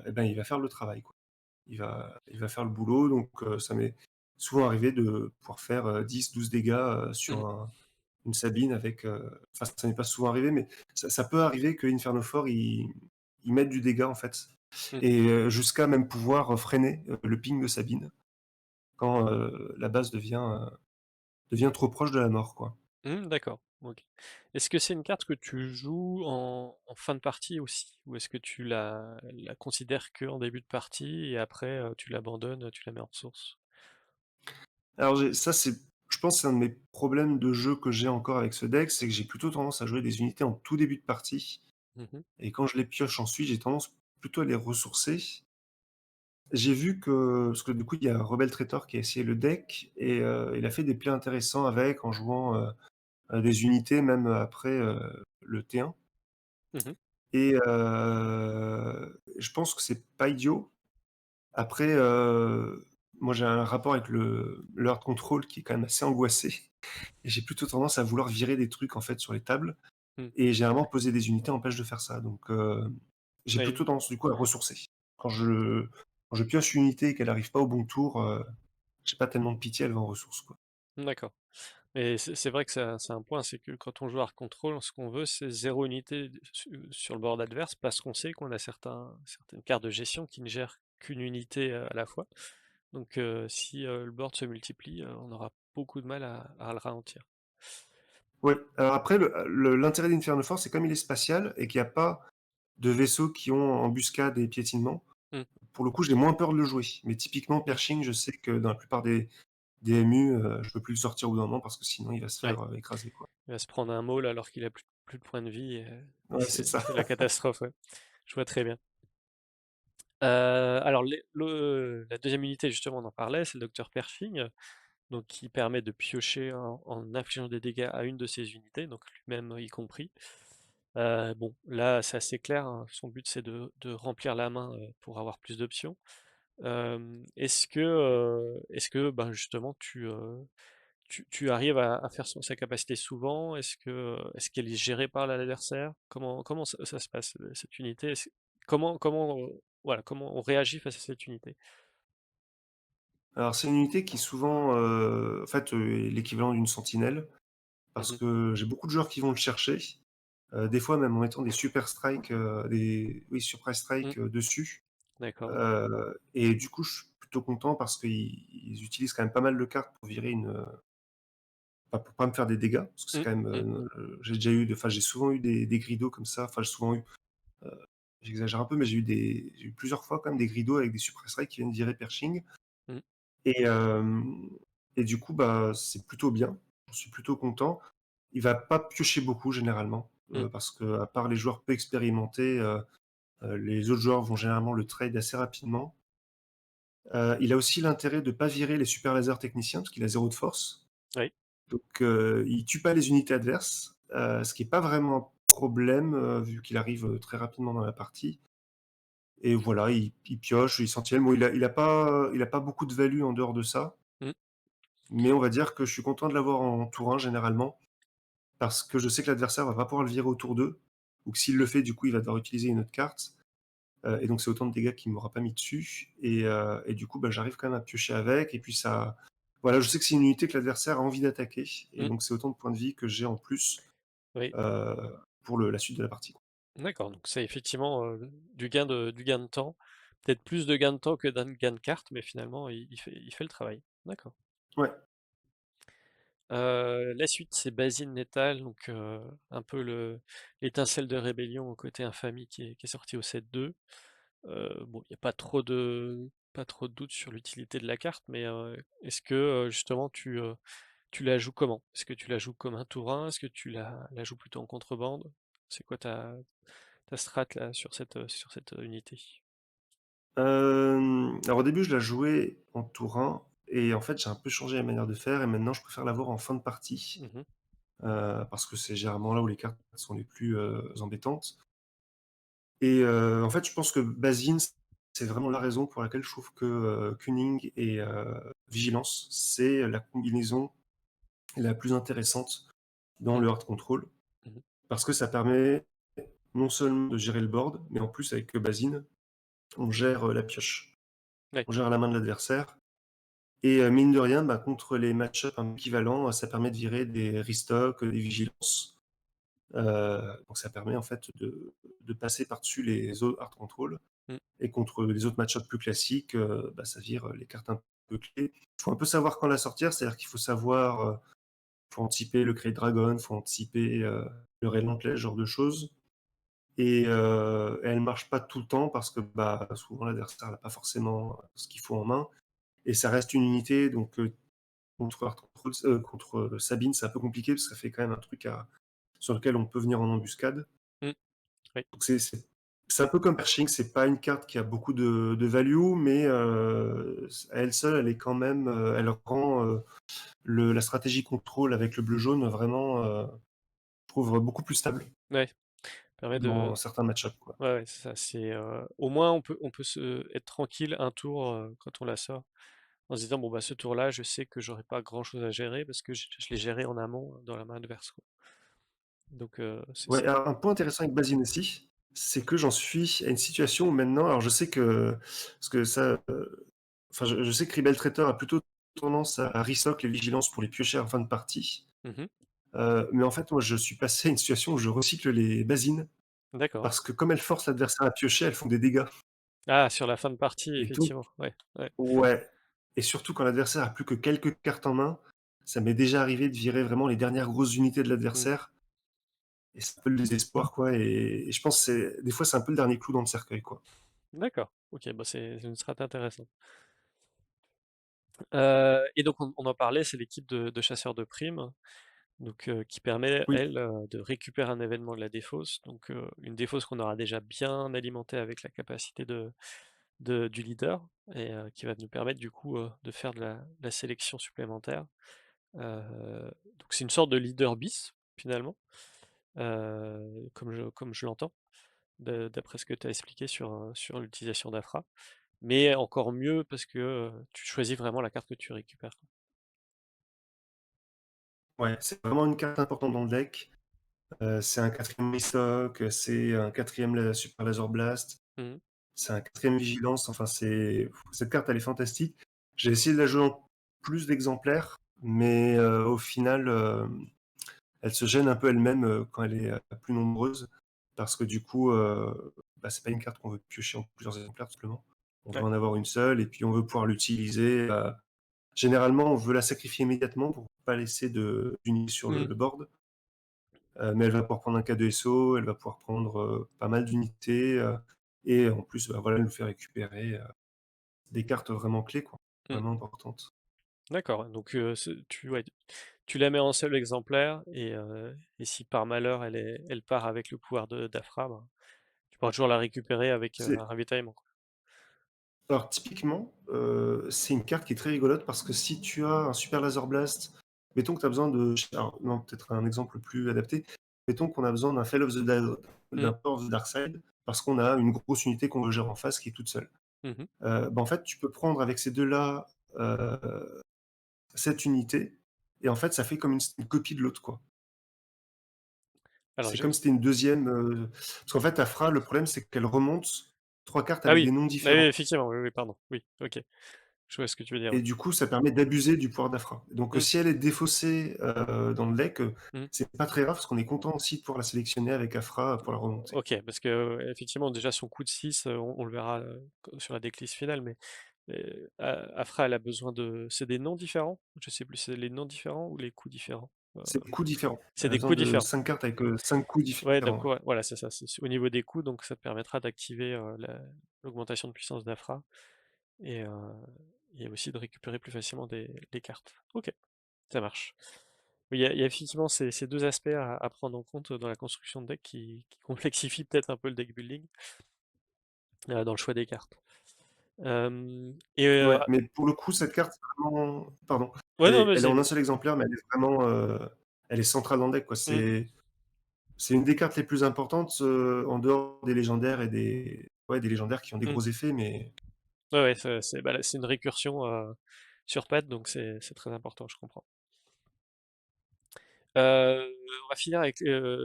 et ben, il va faire le travail, quoi. Il va faire le boulot, donc ça m'est souvent arrivé de pouvoir faire 10-12 dégâts mhm, sur une Sabine avec. Enfin, ça n'est pas souvent arrivé, mais ça peut arriver que Infernophore il mette du dégât, en fait, mhm. et jusqu'à même pouvoir freiner le ping de Sabine quand la base devient trop proche de la mort, quoi. D'accord, ok. Est-ce que c'est une carte que tu joues en fin de partie aussi? Ou est-ce que tu la considères que en début de partie et après tu l'abandonnes, tu la mets en ressource? Alors ça, je pense que c'est un de mes problèmes de jeu que j'ai encore avec ce deck, c'est que j'ai plutôt tendance à jouer des unités en tout début de partie, Mhm, et quand je les pioche ensuite, j'ai tendance plutôt à les ressourcer. J'ai vu que, parce que du coup, il y a Rebel Traitor qui a essayé le deck, et il a fait des plays intéressants avec, en jouant des unités même après le T1. mhm, Et je pense que c'est pas idiot. Après, moi j'ai un rapport avec le hard control qui est quand même assez angoissé, et j'ai plutôt tendance à vouloir virer des trucs en fait sur les tables, mhm. et généralement poser des unités empêche de faire ça. Donc j'ai Ouais, plutôt tendance du coup à ressourcer. Quand je quand je pioche une unité et qu'elle arrive pas au bon tour, j'ai pas tellement de pitié, elle va en ressources, quoi. d'accord. Mais c'est vrai que c'est un point, c'est que quand on joue Hard Control, ce qu'on veut, c'est zéro unité sur le board adverse, parce qu'on sait qu'on a certaines cartes de gestion qui ne gèrent qu'une unité à la fois. Donc si le board se multiplie, on n'aura beaucoup de mal à le ralentir. Ouais, alors après l'intérêt d'Inferno Force, c'est comme il est spatial et qu'il y a pas de vaisseaux qui ont embuscade et piétinement, Mmh, pour le coup, j'ai moins peur de le jouer. Mais typiquement mmh, Pershing, je sais que dans la plupart des MU, je peux plus le sortir au bout d'un moment parce que sinon il va se ouais. faire, écraser, quoi. Il va se prendre un maul alors qu'il a plus de points de vie et Ouais, c'est ça. c'est la catastrophe, ouais. Je vois très bien. Alors la deuxième unité justement on en parlait, c'est le docteur Pershing, donc qui permet de piocher en infligeant des dégâts à une de ses unités, donc lui-même y compris. Bon là c'est assez clair, hein, son but c'est de remplir la main, pour avoir plus d'options. Est-ce que, ben, justement tu arrives à faire sa capacité souvent? Est-ce qu'elle est gérée par l'adversaire? Comment ça se passe, cette unité? Voilà, comment on réagit face à cette unité? Alors c'est une unité qui souvent, en fait, est l'équivalent d'une sentinelle parce Mmh. que j'ai beaucoup de joueurs qui vont le chercher, des fois même en mettant des super strikes, des surprise Mmh. strike, dessus, D'accord, ouais. et du coup, je suis plutôt content parce qu'ils utilisent quand même pas mal de cartes pour virer enfin, pour pas me faire des dégâts, parce que c'est Mmh. quand même, Mmh mh. j'ai souvent eu des gridos comme ça, enfin j'ai souvent eu, heu, j'exagère un peu, mais j'ai eu plusieurs fois quand même des gridos avec des suppress strike qui viennent virer Pershing, Mmh. et hem et du coup, bah, c'est plutôt bien. J'en suis plutôt content. Il va pas piocher beaucoup généralement, Mmh. parce qu'à part les joueurs peu expérimentés, les autres joueurs vont généralement le trade assez rapidement. Il a aussi l'intérêt de pas virer les super lasers techniciens, parce qu'il a 0 de force. Oui. Donc, il tue pas les unités adverses, ce qui est pas vraiment un problème, vu qu'il arrive, très rapidement dans la partie, et voilà, il pioche, il sentinelle. Bon, il a pas beaucoup de value en dehors de ça, Mmh. mais on va dire que je suis content de l'avoir en tour 1 généralement, parce que je sais que l'adversaire va pas pouvoir le virer au tour 2, ou que s'il le Mmh. fait, du coup, il va devoir utiliser une autre carte, et donc c'est autant de dégâts qu'il m'aura pas mis dessus, et du coup, bah, j'arrive quand même à piocher avec, et puis ça voilà, je sais que c'est une unité que l'adversaire a envie d'attaquer, et Mmh. donc c'est autant de points de vie que j'ai en plus, Oui. heu, pour la suite de la partie, quoi. D'accord, donc c'est effectivement, du gain de temps. Peut-être plus de gain de temps que d'un gain de carte, mais finalement il fait le travail. D'accord. Ouais, La suite, c'est Basine Lethal, donc un peu l'étincelle de rébellion au côté infamie qui est sorti au 7-2. Bon, il y a pas trop de doute sur l'utilité de la carte, mais est-ce que, justement tu la joues comment? Est-ce que tu la joues comme un tour 1? Est-ce que tu la joues plutôt en contrebande? C'est quoi ta strat là sur cette unité? alors au début, je la jouais en tour 1, et en fait, j'ai un peu changé la manière de faire, et maintenant je préfère l'avoir en fin de partie, Mmh. parce que c'est généralement là où les cartes sont les plus, embêtantes, et en fait, je pense que Basine, c'est vraiment la raison pour laquelle je trouve que, Cunning et Vigilance, c'est la combinaison la plus intéressante dans Mmh. le hard control. Mmh. Parce que ça permet non seulement de gérer le board, mais en plus avec, Basine, on gère, la pioche. Ouais. On gère la main de l'adversaire, et mine de rien, bah, contre les match-up un peu équivalents, ça permet de virer des restock, des vigilances. Donc ça permet en fait de passer par-dessus les autres hard control, Mmh. et contre les autres match-up plus classiques, bah, ça vire, les cartes un peu clés. Il faut un peu savoir quand la sortir, c'est-à-dire qu'il faut savoir, faut anticiper le Create Dragon, faut anticiper, le Relentless, ce genre de choses, et elle marche pas tout le temps parce que, bah, souvent l'adversaire n'a pas forcément ce qu'il faut en main, et ça reste une unité, donc contre Hard Control, contre, Sabine, c'est un peu compliqué parce que ça fait quand même un truc à sur lequel on peut venir en embuscade. Mmh. Oui. Donc c'est un peu comme Pershing, c'est pas une carte qui a beaucoup de value, mais à elle seule, elle est quand même, elle rend, la stratégie contrôle avec le bleu-jaune vraiment, je trouve beaucoup plus stable Ouais, permet de dans certains match-up, quoi. ouais, ouais, c'est ça, au moins on peut se être tranquille un tour, quand on la sort, en se disant: «Bon, bah, ce tour-là, je sais que j'aurai pas grand-chose à gérer parce que je l'ai géré en amont dans la main adverse, quoi». Donc Ouais, alors un point intéressant avec Basine aussi, c'est que j'en suis à une situation où maintenant, alors je sais que parce que ça, enfin je sais que Rebel Traitor a plutôt tendance à restock les vigilances pour les piocher en fin de partie, mmh. mais en fait moi je suis passé à une situation où je recycle les basines, D'accord. parce que comme elles forcent l'adversaire à piocher, elles font des dégâts, Ah, sur la fin de partie, et donc effectivement, ouais, ouais. ouais, et surtout quand l'adversaire a plus que quelques cartes en main, Ça m'est déjà arrivé de virer vraiment les dernières grosses unités de Mmh. l'adversaire et c'est un peu le désespoir, quoi et je pense que c'est des fois, c'est un peu le dernier clou dans le cercueil, quoi. D'accord, OK, bah, c'est une strat intéressante. Et donc on en parlait, c'est l'équipe de chasseurs de primes, donc qui permet, Oui, elle, de récupérer un événement de la défausse, donc une défausse qu'on aura déjà bien alimentée avec la capacité du leader et qui va nous permettre du coup, de faire de la sélection supplémentaire. Donc c'est une sorte de leader bis, finalement, comme je l'entends, d'après ce que tu as expliqué sur l'utilisation d'Afra. Mais encore mieux parce que, tu choisis vraiment la carte que tu récupères. ouais, c'est vraiment une carte importante dans le deck. C'est un 4e restock, c'est un 4e super laser blast, Mmh. c'est un 4e vigilance, enfin cette carte elle est fantastique. J'ai essayé de la jouer en plus d'exemplaires, mais au final, elle se gêne un peu elle-même, quand elle est, plus nombreuse parce que du coup, bah, c'est pas une carte qu'on veut piocher en plusieurs exemplaires tout simplement. On veut Ouais. en avoir une seule et puis on veut pouvoir l'utiliser, généralement on veut la sacrifier immédiatement pour pas laisser d'unités sur le Mmh. le board. Mais elle va pouvoir prendre un K2SO, elle va pouvoir prendre, pas mal d'unités, et en plus, bah, voilà, elle nous fait récupérer, des cartes vraiment clés, quoi, Mmh. vraiment importantes. D'accord, donc ouais, tu la mets en seul exemplaire et si par malheur elle part avec le pouvoir de d'Afra, ben, tu pourras toujours la récupérer avec, C'est un ravitaillement, quoi. alors typiquement, c'est une carte qui est très rigolote parce que si tu as un super laser blast, mettons que tu as besoin de alors non, peut-être un exemple plus adapté. Mettons qu'on a besoin d'un Mmh. d'un Port of the Dark Side parce qu'on a une grosse unité qu'on veut gérer en face qui est toute seule. Mmh. Bah, en fait, tu peux prendre avec ces 2 là, cette unité et en fait, ça fait comme une copie de l'autre, quoi. Alors C'est j'ai comme si c'était une deuxième. Parce qu'en fait, Afra, le problème, c'est qu'elle remonte 3 cartes ah avec oui, des noms ah oui, différents effectivement, oui, oui, pardon, oui, OK. Je vois ce que tu veux dire, et ouais. du coup, ça permet d'abuser du pouvoir d'Afra. Donc, Mmh. si elle est défaussée, dans le deck, Mmh. c'est pas très grave parce qu'on est content aussi de pouvoir la sélectionner avec Afra, pour la remonter. OK, parce que, effectivement déjà son coup de 6, on le verra, sur la decklist finale, mais Afra elle a besoin de c'est des noms différents? Je sais plus, c'est les noms différents ou les coups différents? C'est des coups différents. C'est Elle a des besoin coups de différents. 5 cartes avec, 5 coups Ouais, différents, ouais. d'accord, ouais, voilà, c'est ça, c'est au niveau des coups, donc ça te permettra d'activer, l'augmentation de puissance d'Afra et heu et aussi de récupérer plus facilement des cartes. OK, ça marche. Oui, il y a effectivement ces 2 aspects à prendre en compte dans la construction de deck qui complexifient peut-être un peu le deck building, dans le choix des cartes. Et Ouais, mais pour le coup, cette carte, c'est vraiment pardon, ouais, non, elle est vas-y, en un vas-y. seul exemplaire, mais elle est vraiment, elle est centrale dans le deck, quoi. Mmh. C'est une des cartes les plus importantes, en dehors des légendaires et des légendaires qui ont des Mmh. gros effets, mais Ouais, ouais, c'est une récursion, sur patte, donc c'est très important, je comprends. On va finir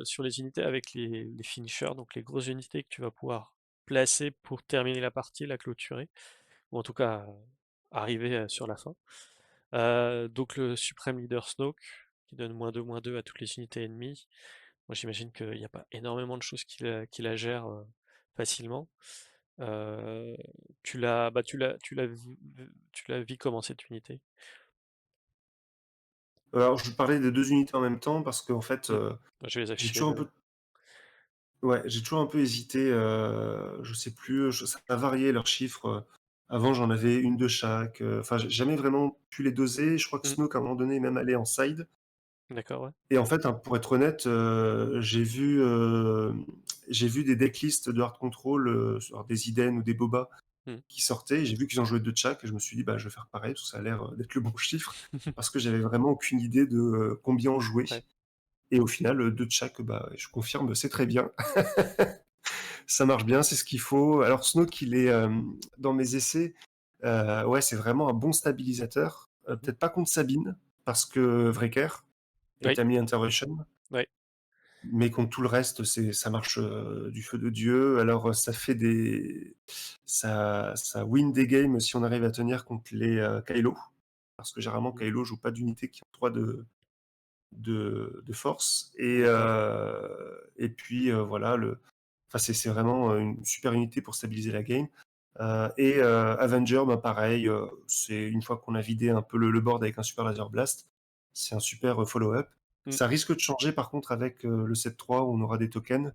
sur les unités avec les finishers, donc les grosses unités que tu vas pouvoir placer pour terminer la partie, la clôturer, ou en tout cas, arriver, sur la fin. Donc le Supreme Leader Snoke, qui donne -2/-2 à toutes les unités ennemies. Moi, j'imagine qu'il n'y a pas énormément de choses qui la gèrent, facilement. Heu, tu l'as vu comment cette unité? alors je parlais des 2 unités en même temps parce qu'en fait, Mmh. Je vais les j'ai afficher les toujours un 2. peu ouais, j'ai toujours un peu hésité, je sais plus, ça a varié leurs chiffres, avant j'en avais une de chaque, enfin j'ai jamais vraiment pu les doser. Je crois que Mmh. Snoke à un moment donné est même allé en side D'accord, ouais. et en fait, hein, pour être honnête, j'ai vu des decklists de hard control, sur des Iden ou des Boba Mmh. qui sortaient. J'ai vu qu'ils en jouaient 2 de chaque et je me suis dit: «Bah, je vais faire pareil», parce que ça a l'air, d'être le bon chiffre, parce que j'avais vraiment aucune idée de, combien on jouait Ouais. et au final, 2 de chaque, bah, je confirme, c'est très bien. Ça marche bien, c'est ce qu'il faut. Alors Snoke, il est, dans mes essais, ouais, c'est vraiment un bon stabilisateur, Mmh. peut-être pas contre Sabine, parce que Wrecker et Oui, Tammy Intervention, ouais. mais contre tout le reste, ça marche, du feu de Dieu. Alors, ça fait ça win des games si on arrive à tenir contre les, Kylo, parce que généralement Mmh. Kylo joue pas d'unité qui ont 3 de force D'accord. et puis, voilà enfin c'est vraiment, une super unité pour stabiliser la game, Avenger, bah, pareil, c'est une fois qu'on a vidé un peu le board avec un super laser blast, C'est un super, follow-up. Mmh, Ça risque de changer par contre avec, le set 3 où on aura des tokens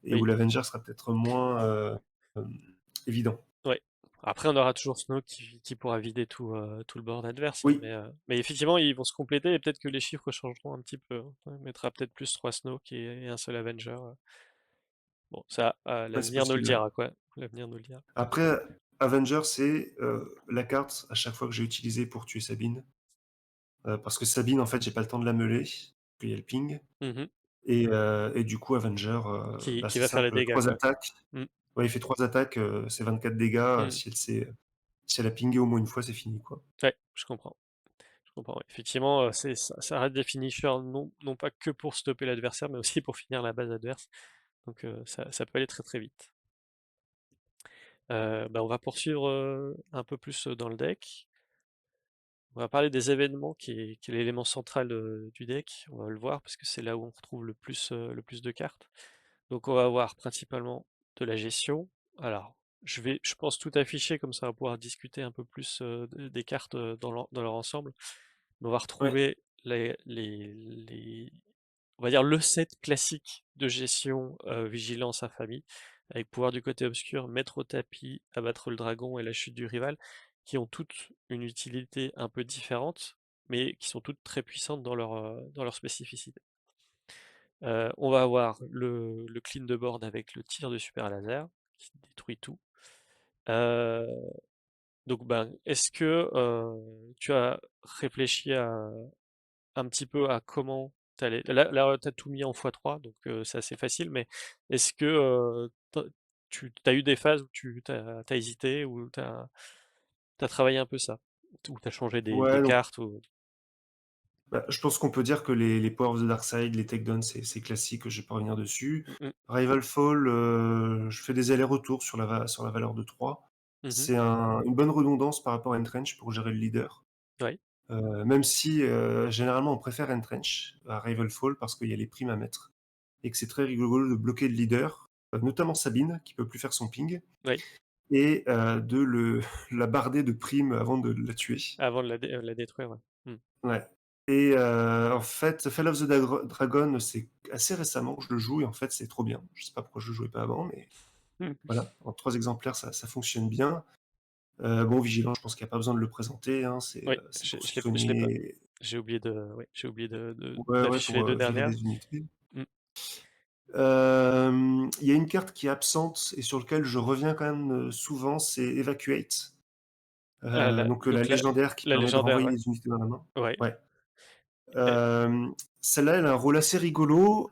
et où oui, l'Avenger sera peut-être moins, hem, évident. ouais. Après, on aura toujours Snow qui pourra vider tout le board adverse, hein, Oui, mais effectivement, ils vont se compléter et peut-être que les chiffres changeront un petit peu, hein. On mettra peut-être plus 3 Snow et un seul Avenger. Bon, ça, ouais, c'est l'avenir nous le possible, ouais. dira, quoi. L'avenir nous le dira. Après, Avenger, c'est, la carte à chaque fois que j'ai utilisée pour tuer Sabine, parce que Sabine, en fait, j'ai pas le temps de la meuler, qu'il y a le ping Mmh. et du coup Avenger, Qui bah, qui c'est va faire les simple, dégâts, 3 quoi. attaques. Mmh, Ouais, il fait 3 attaques, c'est 24 dégâts, mmh. si elle a pingé au moins une fois, c'est fini, quoi. Ouais, je comprends, ouais. Effectivement, ça reste des finishers non pas que pour stopper l'adversaire, mais aussi pour finir la base adverse, donc ça peut aller très, très vite. Bah, on va poursuivre, un peu plus, dans le deck. On va parler des événements qui est l'élément central, du deck. On va le voir parce que c'est là où on retrouve le plus de cartes. Donc on va avoir principalement de la gestion. Alors, je pense tout afficher comme ça on va pouvoir discuter un peu plus, des cartes, dans leur ensemble. On va Ouais, retrouver les on va dire le set classique de gestion, vigilance infamie, avec pouvoir du côté obscur, mettre au tapis, abattre le dragon et la chute du rival, qui ont toutes une utilité un peu différente, mais qui sont toutes très puissantes dans leur spécificité. On va avoir le clean de board avec le tir de super laser, qui détruit tout. Heu, donc ben, est-ce que, tu as réfléchi à un petit peu à comment t'allais là, tu tout mis en x3, donc c'est assez facile, mais est-ce que, tu as eu des phases où tu as hésité, où tu as travaillé un peu ça? Où tu as changé des ouais, donc cartes ou bah, je pense qu'on peut dire que les Power of the Dark Side, les takedowns, c'est classique, je vais pas revenir dessus. mmh mh. Rival Fall, je fais des allers-retours sur la valeur de 3. Mmh. C'est une bonne redondance par rapport à Entrench pour gérer le leader. Ouais. Même si, généralement on préfère Entrench à Rival Fall parce qu'il y a les primes à mettre et que c'est très rigolo de bloquer le leader, notamment Sabine qui peut plus faire son ping Oui, et de le la barder de primes avant de la tuer. avant de la détruire, ouais. Mmh. Ouais et en fait, Fall of the Dragon, c'est assez récemment que je le joue et en fait, c'est trop bien. Je sais pas pourquoi je le jouais pas avant, mais Mmh. voilà, en 3 exemplaires, ça fonctionne bien. Bon, Vigilant, je pense qu'il y a pas besoin de le présenter, hein, Oui, c'est pour je l'ai pas soigner j'ai oublié de ouais, ouais, d'afficher les pour, 2 virer dernières. des unités. Mmh. Il y a une carte qui est absente et sur lequel je reviens quand même, souvent, c'est Evacuate. La Donc légendaire qui la permet de légendaire, renvoyer ouais. les unités dans la main. Ouais. Ouais. Et Celle-là, elle a un rôle assez rigolo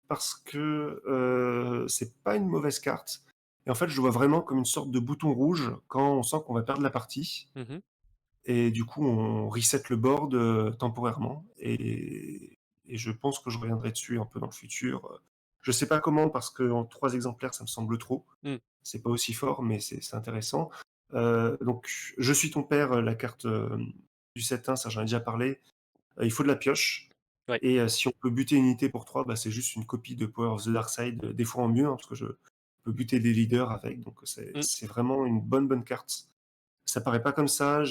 parce que, c'est pas une mauvaise carte et en fait, je le vois vraiment comme une sorte de bouton rouge quand on sent qu'on va perdre la partie mmh. et du coup, on reset le board, temporairement et je pense que je reviendrai dessus un peu dans le futur. Je sais pas comment parce qu'en 3 exemplaires, ça me semble trop. Mmh. C'est pas aussi fort, mais c'est intéressant. Donc Je suis ton père, la carte, du 7-1, ça j'en ai déjà parlé. Il faut de la pioche Ouais. et si on peut buter une unité pour 3, bah, c'est juste une copie de Power of the Dark Side, des fois en mieux, hein, parce que je peux buter des leaders avec, donc Mmh. c'est vraiment une bonne carte. Ça paraît pas comme ça,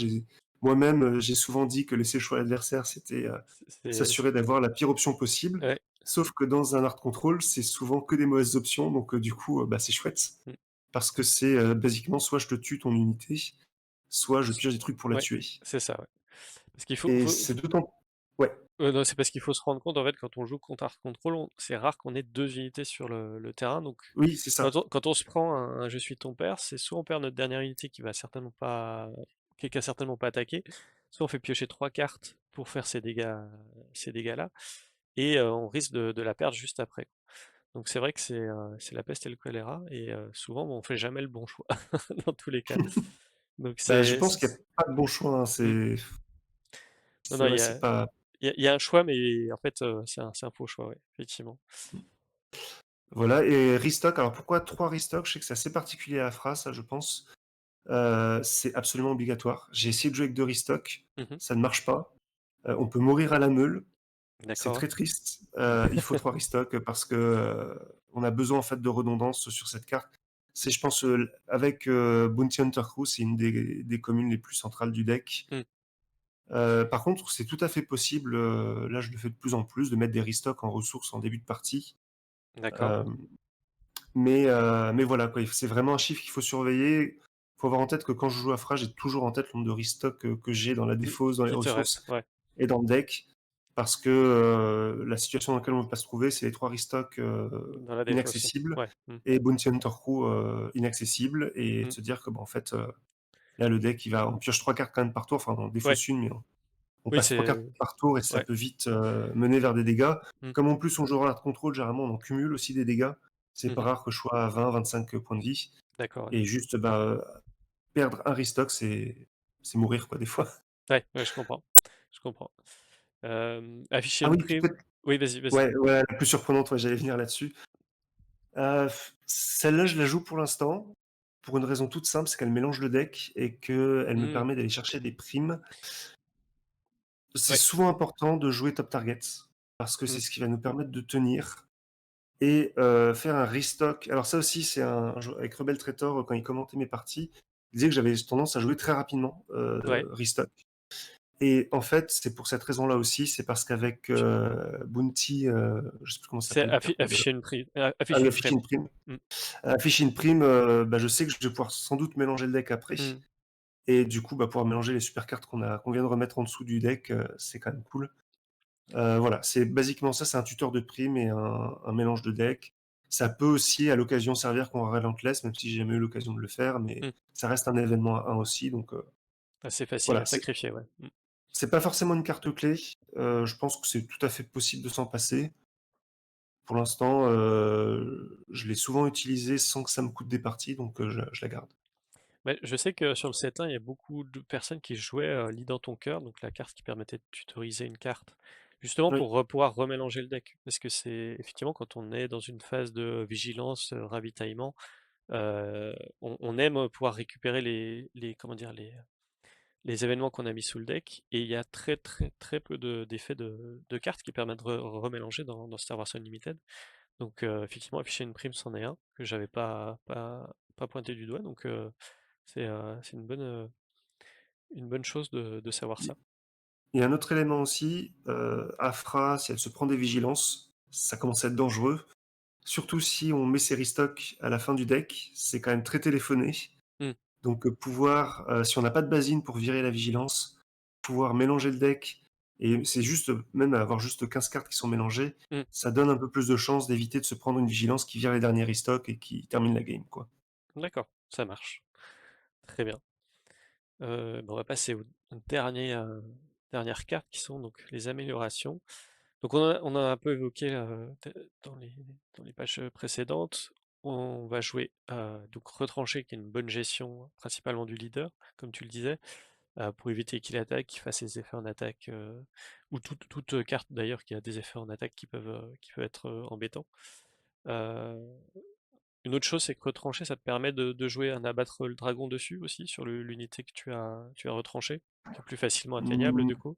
moi-même, j'ai souvent dit que laisser le choix à l'adversaire, c'était, C'est s'assurer d'avoir la pire option possible. ouais. Sauf que dans un art control, c'est souvent que des mauvaises options, donc du coup, bah, c'est chouette. Mmh. Parce que c'est, basiquement soit je te tue ton unité, soit je pioche des trucs pour la Ouais, tuer c'est ça, ouais. Parce qu'il et c'est d'autant ouais, non, c'est parce qu'il faut se rendre compte, en fait, quand on joue contre Art Control, c'est rare qu'on ait 2 unités sur le terrain, donc oui, c'est ça. quand on se prend un «Je suis ton père», c'est soit on perd notre dernière unité qui a certainement pas attaqué, soit on fait piocher 3 cartes pour faire ces dégâts-là et on risque de la perdre juste après. Donc c'est vrai que c'est la peste et le choléra et souvent, bon, on fait jamais le bon choix dans tous les cas. Donc Bah, je c'est pense qu'il y a pas de bon choix, hein, mmh. Non, c'est non, ouais, c'est pas il y a un choix, mais en fait, c'est un faux choix, ouais, effectivement. voilà et restock, alors pourquoi 3 restock? Je sais que c'est assez particulier à Afra ça, je pense. C'est absolument obligatoire. J'ai essayé de jouer avec 2 restock, Mmh. ça ne marche pas. On peut mourir à la meule, c'est D'accord. très triste. Il faut 3 restocks parce que, on a besoin en fait de redondance sur cette carte. C'est je pense, avec, Bounty Hunter Crew, c'est une des communes les plus centrales du deck. Mmh. Par contre, c'est tout à fait possible, là je le fais de plus en plus, de mettre des restocks en ressources en début de partie. D'accord. Hem, mais voilà quoi, c'est vraiment un chiffre qu'il faut surveiller. Il faut avoir en tête que quand je joue à Fra, j'ai toujours en tête le nombre de restocks, que j'ai dans la Mmh. défausse, dans les Qui te reste, ressources ouais. et dans le deck. Parce que, la situation dans laquelle on peut se trouver, c'est les 3 restocks, Dans la défausse, inaccessibles ouais. Mmh. et Bounty Hunter Crew, inaccessible et de Mmh. se dire que, bah, en fait, là le deck on pioche 3 cartes quand même par tour, enfin on Ouais. défausse une, mais on Oui, passe 3 c'est cartes par tour et ça ouais. peut vite, mener vers des dégâts. Mmh. Comme en plus on joue en Art Control, généralement on en cumule aussi des dégâts. C'est pas Mmh. rare que je sois à 20-25 points de vie D'accord, ouais. et juste, bah, perdre un restock, c'est mourir quoi des fois. Ouais, ouais, je comprends. Je comprends. Afficher Ah une oui, prime peut-être oui, vas-y, vas-y. ouais, ouais, la plus surprenante, ouais, j'allais venir là-dessus. Celle-là, je la joue pour l'instant, pour une raison toute simple, c'est qu'elle mélange le deck et qu'elle me Mmh. permet d'aller chercher des primes. C'est Ouais. souvent important de jouer top target, parce que c'est Mmh. ce qui va nous permettre de tenir et faire un restock. Alors ça aussi, c'est un jou avec Rebel Traitor, quand il commentait mes parties, il disait que j'avais tendance à jouer très rapidement, Ouais. restock et en fait, c'est pour cette raison-là aussi, c'est parce qu'avec, Bounty, je sais plus comment ça C'est s'appelle la carte de afficher une prime ah afficher oui, une Afficher prime. une prime. Mmh. Afficher une prime, bah, je sais que je vais pouvoir sans doute mélanger le deck après Mmh. et du coup, bah, pouvoir mélanger les super cartes qu'on vient de remettre en dessous du deck, c'est quand même cool. Voilà, c'est basiquement ça, c'est un tuteur de prime et un mélange de deck. Ça peut aussi, à l'occasion, servir qu'on Relentless, même si j'ai jamais eu l'occasion de le faire, mais Mmh. ça reste un événement à 1 aussi, donc Assez facile voilà, à sacrifier, ouais. Mmh. c'est pas forcément une carte clé, je pense que c'est tout à fait possible de s'en passer. Pour l'instant, je l'ai souvent utilisée sans que ça me coûte des parties, donc je la garde. Ouais, je sais que sur le set 1, il y a beaucoup de personnes qui jouaient, Lis dans ton cœur, donc la carte qui permettait de tutoriser une carte, justement Oui. pour pouvoir remélanger le deck. Parce que c'est effectivement quand on est dans une phase de vigilance, ravitaillement, on aime pouvoir récupérer les comment dire? Les événements qu'on a mis sous le deck et il y a très, très, très peu d'effets de cartes qui permettent de remélanger dans Star Wars Unlimited. Donc effectivement, afficher une prime, c'en est un que j'avais pas pointé du doigt, donc c'est une bonne chose de savoir Il ça. y a un autre élément aussi, Afra, si elle se prend des vigilances, ça commence à être dangereux. Surtout si on met ses restocks à la fin du deck, c'est quand même très téléphoné. Mmh, Donc pouvoir, si on n'a pas de basine pour virer la vigilance, pouvoir mélanger le deck et c'est juste, même avoir juste 15 cartes qui sont mélangées, mmh, ça donne un peu plus de chances d'éviter de se prendre une vigilance qui vire les derniers restocks et qui termine la game, quoi. d'accord, ça marche. Très bien. Bah, on va passer aux dernières cartes qui sont donc les améliorations. Donc on a un peu évoqué, dans les pages précédentes. On va jouer, donc Retranché qui est une bonne gestion principalement du leader, comme tu le disais, pour éviter qu'il attaque, qu'il fasse ses effets en attaque, ou toute carte d'ailleurs qui a des effets en attaque qui peuvent être, embêtants. Heu, une autre chose, c'est que retrancher, ça te permet de jouer un abattre le dragon dessus aussi, sur l'unité que tu as retranchée, qui est plus facilement atteignable Mmh, du coup.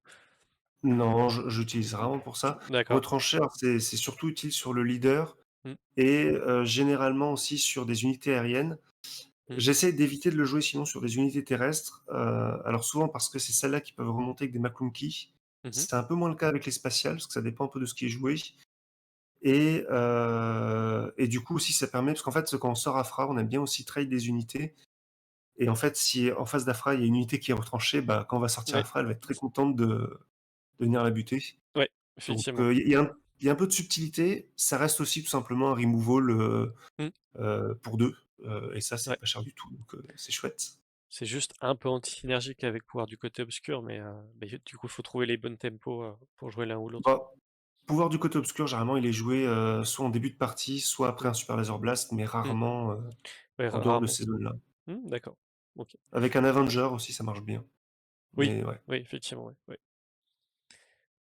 non, j'utilise rarement pour ça. D'accord. Retrancher, alors c'est surtout utile sur le leader Mmh, et généralement aussi sur des unités aériennes. mmh, J'essaie d'éviter de le jouer sinon sur des unités terrestres, alors souvent parce que c'est celles-là qui peuvent remonter avec des Maclunkey. mmh. C'est un peu moins le cas avec les spatiales, parce que ça dépend un peu de ce qui est joué et du coup aussi ça permet parce qu'en fait, quand on sort Afra, on aime bien aussi trade des unités et en fait, si en face d'Afra, il y a une unité qui est retranchée, bah, quand on va sortir Ouais, Afra, elle va être très contente de venir la buter. ouais, Donc effectivement. il y a un peu de subtilité, ça reste aussi tout simplement un removal, Mmh, pour 2 et ça, c'est ouais. pas cher du tout, donc c'est chouette. C'est juste un peu anti-synergique avec pouvoir du côté obscur, mais du coup, il faut trouver les bons tempos, pour jouer l'un ou l'autre. Bah, pouvoir du côté obscur, généralement, il est joué, soit en début de partie, soit après Mmh, un super laser blast, mais mmh, rarement, ouais, en dehors de rarement. ces zones-là. D'accord. OK. Avec un Avenger aussi, ça marche bien, Oui, mais ouais. oui, effectivement, ouais, ouais.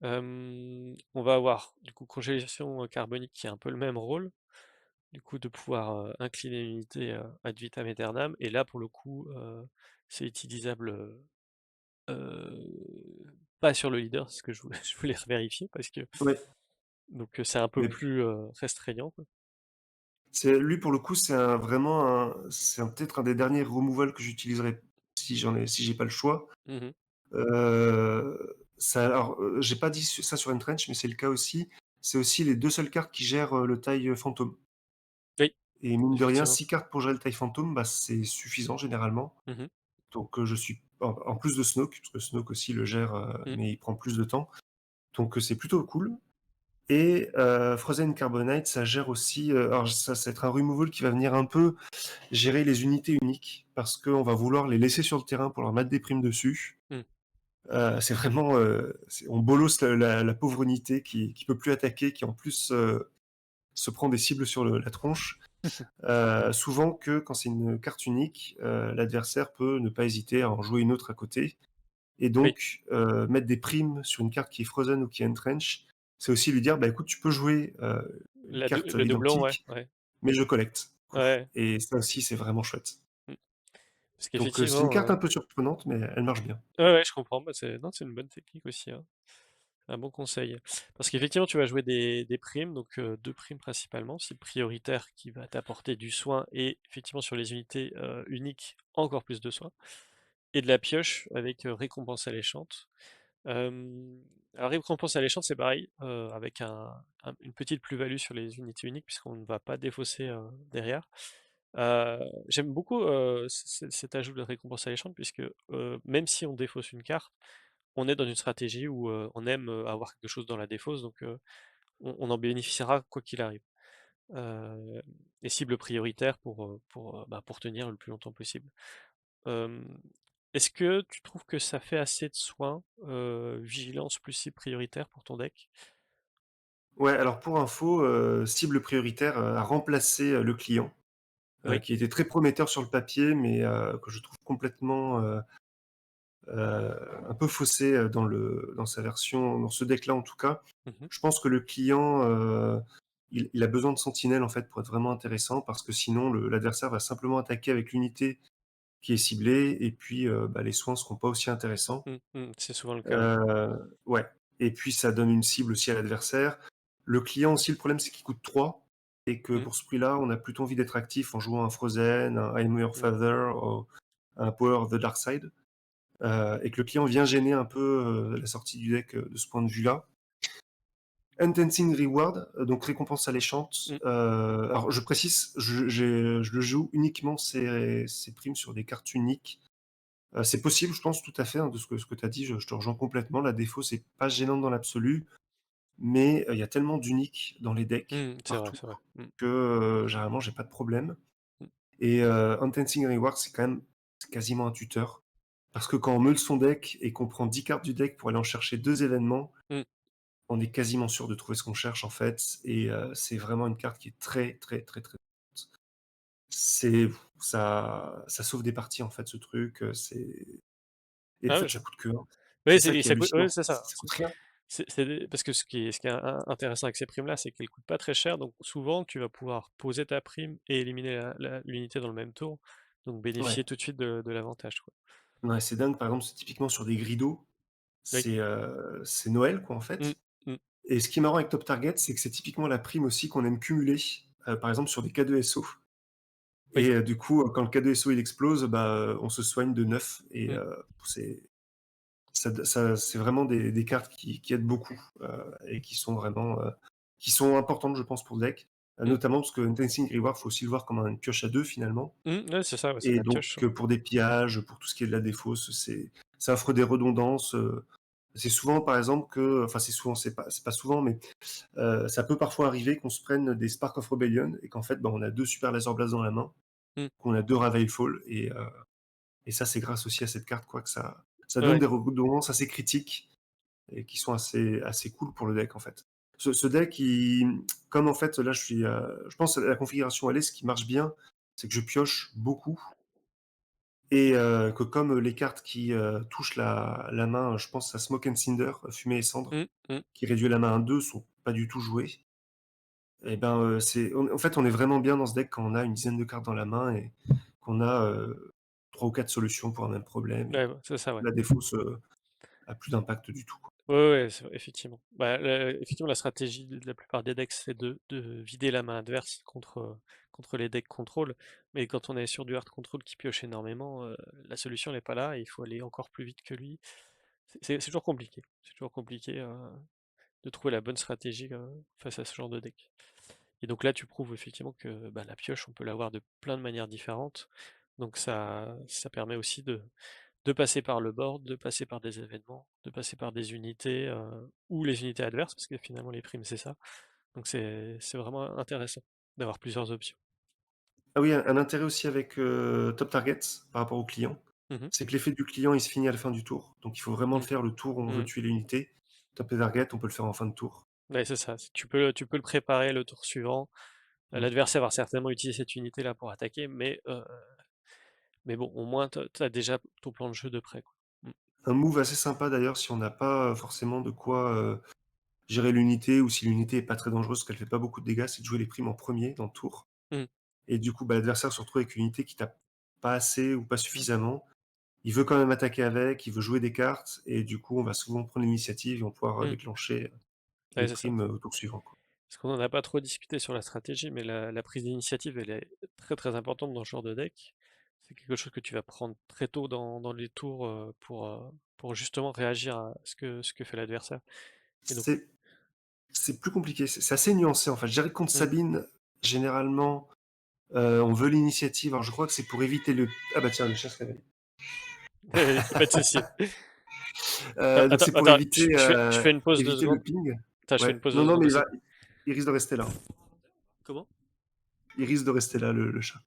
On va avoir du coup congélation, carbonique qui a un peu le même rôle, du coup de pouvoir, incliner l'unité, ad vitam aeternam et là pour le coup, c'est utilisable, pas sur le leader, c'est ce que je voulais je voulais revérifier parce que Ouais, donc c'est un peu mais plus, restreignant, quoi. c'est lui, pour le coup, c'est peut-être un des derniers removals que j'utiliserai si j'ai pas le choix. Mmh. Ça alors, j'ai pas dit ça sur Entrench, mais c'est le cas aussi. C'est aussi les 2 seules cartes qui gèrent, le taille, fantôme Oui, et mine de rien, effectivement. 6 cartes pour gérer le taille fantôme, bah, c'est suffisant généralement. Mmh. Donc, je suis en plus de Snoke, parce que Snoke aussi le gère, Mmh. mais il prend plus de temps. Donc, c'est plutôt cool et Frozen Carbonite, ça gère aussi, alors ça va être un removal qui va venir un peu gérer les unités uniques parce qu'on va vouloir les laisser sur le terrain pour leur mettre des primes dessus. Mmh. C'est vraiment, on bolosse la pauvre unité qui peut plus attaquer, qui en plus, se prend des cibles sur la tronche. Souvent que quand c'est une carte unique, l'adversaire peut ne pas hésiter à en jouer une autre à côté et Oui, donc mettre des primes sur une carte qui est frozen ou qui est entrench, c'est aussi lui dire: «Bah, écoute, tu peux jouer, une carte le doublon, ouais, identique, ouais. mais je collecte», coup Ouais. et ça aussi, c'est vraiment chouette. Mmh. Parce Donc c'est une qu'effectivement, carte un peu surprenante, mais elle marche bien. ouais, ouais, je comprends. Bah, c'est non, c'est une bonne technique aussi, hein. Un bon conseil. Parce qu'effectivement, tu vas jouer des primes, donc 2 primes principalement, cible prioritaire qui va t'apporter du soin et effectivement sur les unités, uniques, encore plus de soin et de la pioche avec, récompense alléchante. Alors récompense alléchante, c'est pareil, avec une petite plus-value sur les unités uniques puisqu'on ne va pas défausser, derrière. Heu, J'aime beaucoup, cet ajout de récompense alléchante puisque, même si on défausse une carte, on est dans une stratégie où, on aime, avoir quelque chose dans la défausse donc, on en bénéficiera quoi qu'il arrive. Heu, et cible prioritaire pour tenir le plus longtemps possible. Hem, Est-ce que tu trouves que ça fait assez de soins, vigilance plus cible prioritaire pour ton deck? Ouais, alors pour info, cible prioritaire, a remplacé, le client, Oui. qui était très prometteur sur le papier, mais que je trouve complètement, un peu faussé, dans sa version dans ce deck-là en tout cas. Mmh. Je pense que le client, il a besoin de sentinelle en fait pour être vraiment intéressant parce que sinon l'adversaire va simplement attaquer avec l'unité qui est ciblée et puis, bah, les soins seront pas aussi intéressants. Mmh, mmh, c'est souvent le cas, ouais. Ouais et puis ça donne une cible aussi à l'adversaire. Le client aussi, le problème, c'est qu'il coûte 3 et que Mmh, pour ce prix-là, on a plutôt envie d'être actif en jouant un Frozen, un I'm Your mmh, Father, ou un Power of the Dark Side, et que le client vient gêner un peu, la sortie du deck, de ce point de vue-là. Enhancing Reward, donc récompense alléchante, mmh, alors je précise, je le joue uniquement ces primes sur des cartes uniques. C'est possible, je pense tout à fait, hein, de ce que tu as dit, je te rejoins complètement. La défaut, c'est pas gênant dans l'absolu, mais il y a tellement d'uniques dans les decks, mmh, c'est vrai, partout, c'est vrai. Mmh, que, généralement, j'ai pas de problème mmh, et Enhancing Reward, c'est quasiment un tuteur. Parce que quand on meule son deck et qu'on prend 10 cartes du deck pour aller en chercher 2 événements, mmh. on est quasiment sûr de trouver ce qu'on cherche, en fait et c'est vraiment une carte qui est très, très, très, très c'est ça sauve des parties, en fait, ce truc, c'est et en Ah fait, oui. ça coûte que 1. Oui, C'est ça qui est ça coûte hallucinant. ouais, c'est ça. Ça coûte rien. Parce que ce qui est intéressant avec ces primes-là, c'est qu'elles coûtent pas très cher, donc souvent tu vas pouvoir poser ta prime et éliminer l'unité dans le même tour, donc Ouais. bénéficier tout de suite de l'avantage, quoi. Ouais, c'est dingue, par exemple, c'est typiquement sur des gridos, Oui. c'est Noël, quoi, en Mmh, fait mmh, et ce qui est marrant avec Top Target, c'est que c'est typiquement la prime aussi qu'on aime cumuler, par exemple sur des K2SO oui. et du coup, quand le K2SO il explose, bah, on se soigne de 9 et Mmh, c'est c'est vraiment des cartes qui aident beaucoup, et qui sont importantes, je pense, pour le deck, mmh, notamment parce que Enhancing Reward, faut aussi le voir comme une pioche à 2 finalement. mmh, ouais, c'est ça, ouais, c'est de Et la donc, pioche. pour des pillages, pour tout ce qui est de la défausse, ça offre des redondances. C'est souvent, par exemple, enfin, c'est souvent, c'est pas souvent, mais ça peut parfois arriver qu'on se prenne des Spark of Rebellion et qu'en fait, bah, on a deux Super Laser Blast dans la main, Mmh, qu'on a deux Raveil Fall, et ça, c'est grâce aussi à cette carte, quoi, que ça ouais, donne ouais. des redondances assez critiques et qui sont assez cool pour le deck, en fait. Ce deck, comme en fait, là, je pense que la configuration LS, ce qui marche bien, c'est que je pioche beaucoup et que comme les cartes qui, touchent la main, je pense à Smoke and Cinder, Fumée et Cendre, Mmh, mmh. qui réduit la main à 2, sont pas du tout jouées et ben, en fait, on est vraiment bien dans ce deck quand on a une dizaine de cartes dans la main et qu'on a, 3 ou 4 solutions pour un même problème et Ouais, ouais, c'est ça, ouais. la défausse, a plus d'impact du tout, quoi. Ouais, ouais, c'est vrai, effectivement. Bah, effectivement, la stratégie de la plupart des decks, c'est de vider la main adverse contre les decks contrôle. Mais quand on est sur du hard control qui pioche énormément, la solution n'est pas là, et il faut aller encore plus vite que lui. C'est toujours compliqué. C'est toujours compliqué de trouver la bonne stratégie face à ce genre de deck. Et donc là, tu prouves effectivement que bah, la pioche, on peut l'avoir de plein de manières différentes. Donc ça permet aussi de passer par le board, de passer par des événements, de passer par des unités ou les unités adverses, parce que finalement les primes c'est ça. Donc c'est vraiment intéressant d'avoir plusieurs options. Ah oui, un intérêt aussi avec, Top Targets par rapport au client, Mhm, c'est que l'effet du client, il se finit à la fin du tour. Donc il faut vraiment le mhm, faire le tour où on veut mhm. tuer l'unité. Top Target, on peut le faire en fin de tour. Ouais, c'est ça. Tu peux le préparer le tour suivant. Mmh. L'adversaire va certainement utiliser cette unité-là pour attaquer, mais bon, au moins t'as déjà ton plan de jeu de près, quoi. Mm. Un move assez sympa d'ailleurs si on n'a pas, forcément de quoi, gérer l'unité ou si l'unité est pas très dangereuse parce qu'elle fait pas beaucoup de dégâts, c'est de jouer les primes en premier dans le tour Mm, et du coup, bah, l'adversaire se retrouve avec une unité qui tape pas assez ou pas mm, suffisamment. Il veut quand même attaquer avec, il veut jouer des cartes et du coup, on va souvent prendre l'initiative et on va pouvoir, mm. déclencher, Ouais, les c'est ça. primes, au tour suivant, quoi. Parce qu'on n'en a pas trop discuté sur la stratégie, mais la prise d'initiative, elle est très très importante dans ce genre de deck. C'est quelque chose que tu vas prendre très tôt dans les tours pour justement réagir à ce que fait l'adversaire. Et donc, C'est c'est plus compliqué, c'est assez nuancé, en fait. Je dirais que contre mm. Sabine, généralement, on veut l'initiative. Alors je crois que c'est pour éviter le ah bah tiens, le chat se réveille. Pas de souci. Attends, Donc attends, c'est pour attends, éviter, je fais une pause de 2 éviter le secondes. ping. Attends, je fais Ouais. une pause de Non, 2 non, secondes mais aussi. il risque de rester là. Comment? Il risque de rester là, le chat.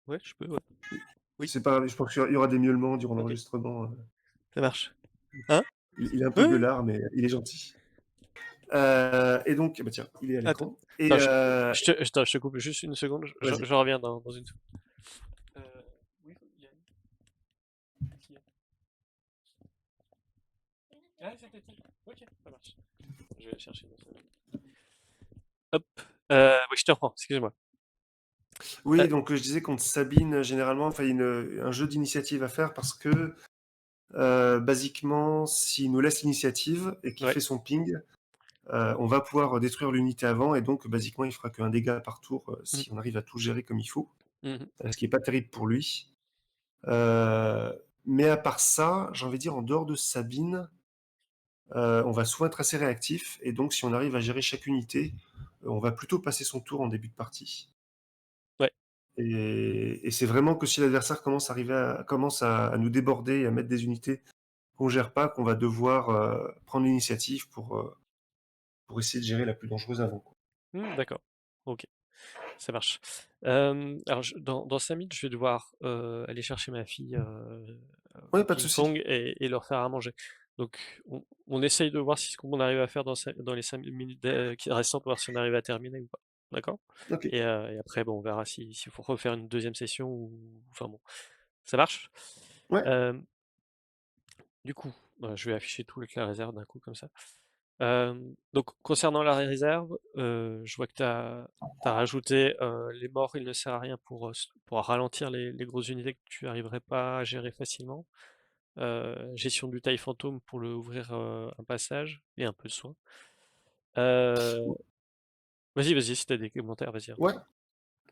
Ouais, je peux, ouais. Oui, C'est pas grave, je pense qu'il y aura des miaulements durant ok, l'enregistrement. ça marche. Hein? Il est un peu Oui, oui. gueulard, mais il est gentil. Et donc, bah tiens, il est à Attends, l'écran. Et attends, je te coupe juste une seconde, vas-y. je reviens dans une seconde. Euh, oui, il y a qui est- Ah, c'était qui? Ok, ça marche. Je vais aller chercher une seconde. Hop. Oui, je te reprends, excuse-moi. Oui, Euh, donc je disais contre Sabine, généralement, enfin, un jeu d'initiative à faire parce que, basiquement, s'il nous laisse l'initiative et qu'il ouais. fait son ping, on va pouvoir détruire l'unité avant et donc, basiquement, il fera qu'un dégât par tour Mm, si on arrive à tout gérer comme il faut, mhm, ce qui est pas terrible pour lui. Euh, mais à part ça, j'ai envie de dire, en dehors de Sabine, on va souvent être assez réactif et donc si on arrive à gérer chaque unité, on va plutôt passer son tour en début de partie. ouais. Et c'est vraiment que si l'adversaire commence à nous déborder et à mettre des unités qu'on gère pas, qu'on va devoir prendre l'initiative pour essayer de gérer la plus dangereuse avant, quoi. D'accord. Ok, ça marche. Alors, dans 5 minutes, je vais devoir aller chercher ma fille Ouais, au pas de ping-pong souci. et leur faire à manger. Donc, on essaye de voir si ce qu'on arrive à faire dans les 5 minutes qui restent, voir si on arrive à terminer ou pas. D'accord? Ok. Et après, bon, on verra s'il faut refaire une deuxième session ou. Enfin bon, ça marche? Ouais. Euh, du coup, je vais afficher toutes les réserves d'un coup comme ça. Donc, concernant la réserve, je vois que tu as rajouté les morts, il ne sert à rien pour ralentir les grosses unités que tu n'arriverais pas à gérer facilement. Gestion du taille fantôme pour le ouvrir un passage et un peu de soin. Euh, vas-y, si tu as des commentaires, vas-y, hein. Ouais.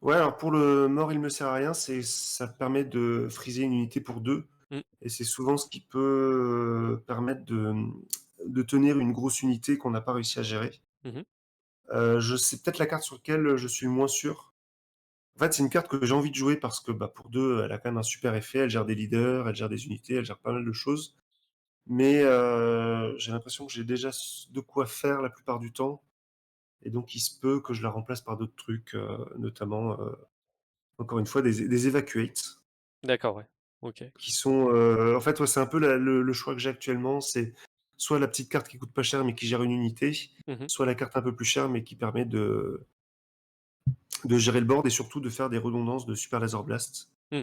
Ouais, alors pour le mort, il me sert à rien, ça permet de friser une unité pour deux. Mm, Et c'est souvent ce qui peut permettre de tenir une grosse unité qu'on n'a pas réussi à gérer. mhm, Je sais peut-être la carte sur laquelle je suis moins sûr. En fait, c'est une carte que j'ai envie de jouer parce que bah, pour deux, elle a quand même un super effet. Elle gère des leaders, elle gère des unités, elle gère pas mal de choses. Mais j'ai l'impression que j'ai déjà de quoi faire la plupart du temps. Et donc, il se peut que je la remplace par d'autres trucs, notamment, encore une fois, des evacuates, d'accord, ouais. Ok. qui sont... en fait, ouais, c'est un peu le choix que j'ai actuellement. C'est soit la petite carte qui coûte pas cher mais qui gère une unité, Mhm, soit la carte un peu plus chère mais qui permet de gérer le board et surtout de faire des redondances de Super Laser Blast. mm.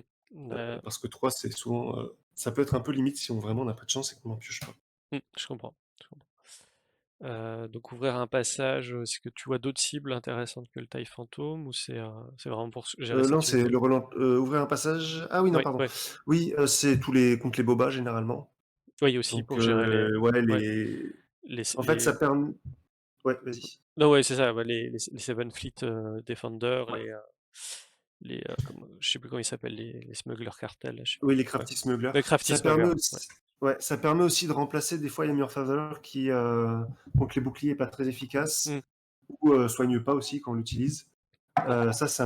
Euh, Parce que 3 c'est souvent... ça peut être un peu limite si on vraiment n'a pas de chance et qu'on n'en pioche pas. je comprends. Je comprends. Donc ouvrir un passage, est-ce que tu vois d'autres cibles intéressantes que le taille fantôme ou c'est vraiment pour gérer Non, cette c'est unité-là? le ouvrir un passage. Ah oui, non, Oui, pardon. ouais. Oui, c'est contre les bobas généralement. Oui, aussi Donc, pour gérer ouais, ouais, les. les, En fait, ça les... permet. Ouais, vas-y. Non, ouais, c'est ça, ouais, les Seven Fleet Defender, Ouais. je sais plus comment ils s'appellent, les Smuggler Cartel, là, je sais plus. Oui, les Ouais. Crafty Smugglers. Le Crafty Ça permet Smuggler, ouais. aussi. Ouais, ça permet aussi de remplacer des fois les murs faveurs qui, contre les boucliers pas très efficaces Mmh, ou soignent pas aussi quand on l'utilise. Ça c'est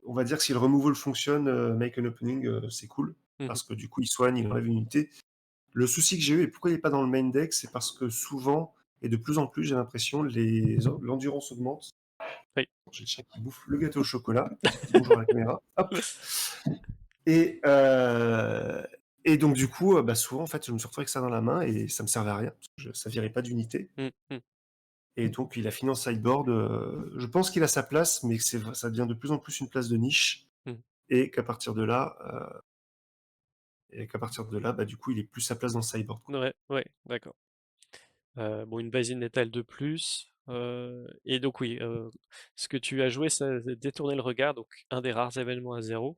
on va dire que si le removal fonctionne, make an opening, c'est cool mmh mh. parce que du coup il soigne, il enlève une unité. Le souci que j'ai eu et pourquoi il est pas dans le main deck, c'est parce que souvent et de plus en plus, j'ai l'impression l'endurance augmente. Oui. J'ai le chien qui bouffe le gâteau au chocolat. Dis bonjour à la caméra. Hop. Et, et donc du coup, bah, souvent en fait, je me suis retrouvé avec ça dans la main et ça me servait à rien, parce que ça virait pas d'unité. Mmh mh. Et donc il a fini en sideboard. Je pense qu'il a sa place, mais que ça devient de plus en plus une place de niche. Mmh. Et qu'à partir de là, bah, du coup, il est plus sa place dans le sideboard, quoi. Ouais, ouais, d'accord. Bon, une basine létale de plus, et donc oui, ce que tu as joué, c'est détourner le regard, donc un des rares événements à 0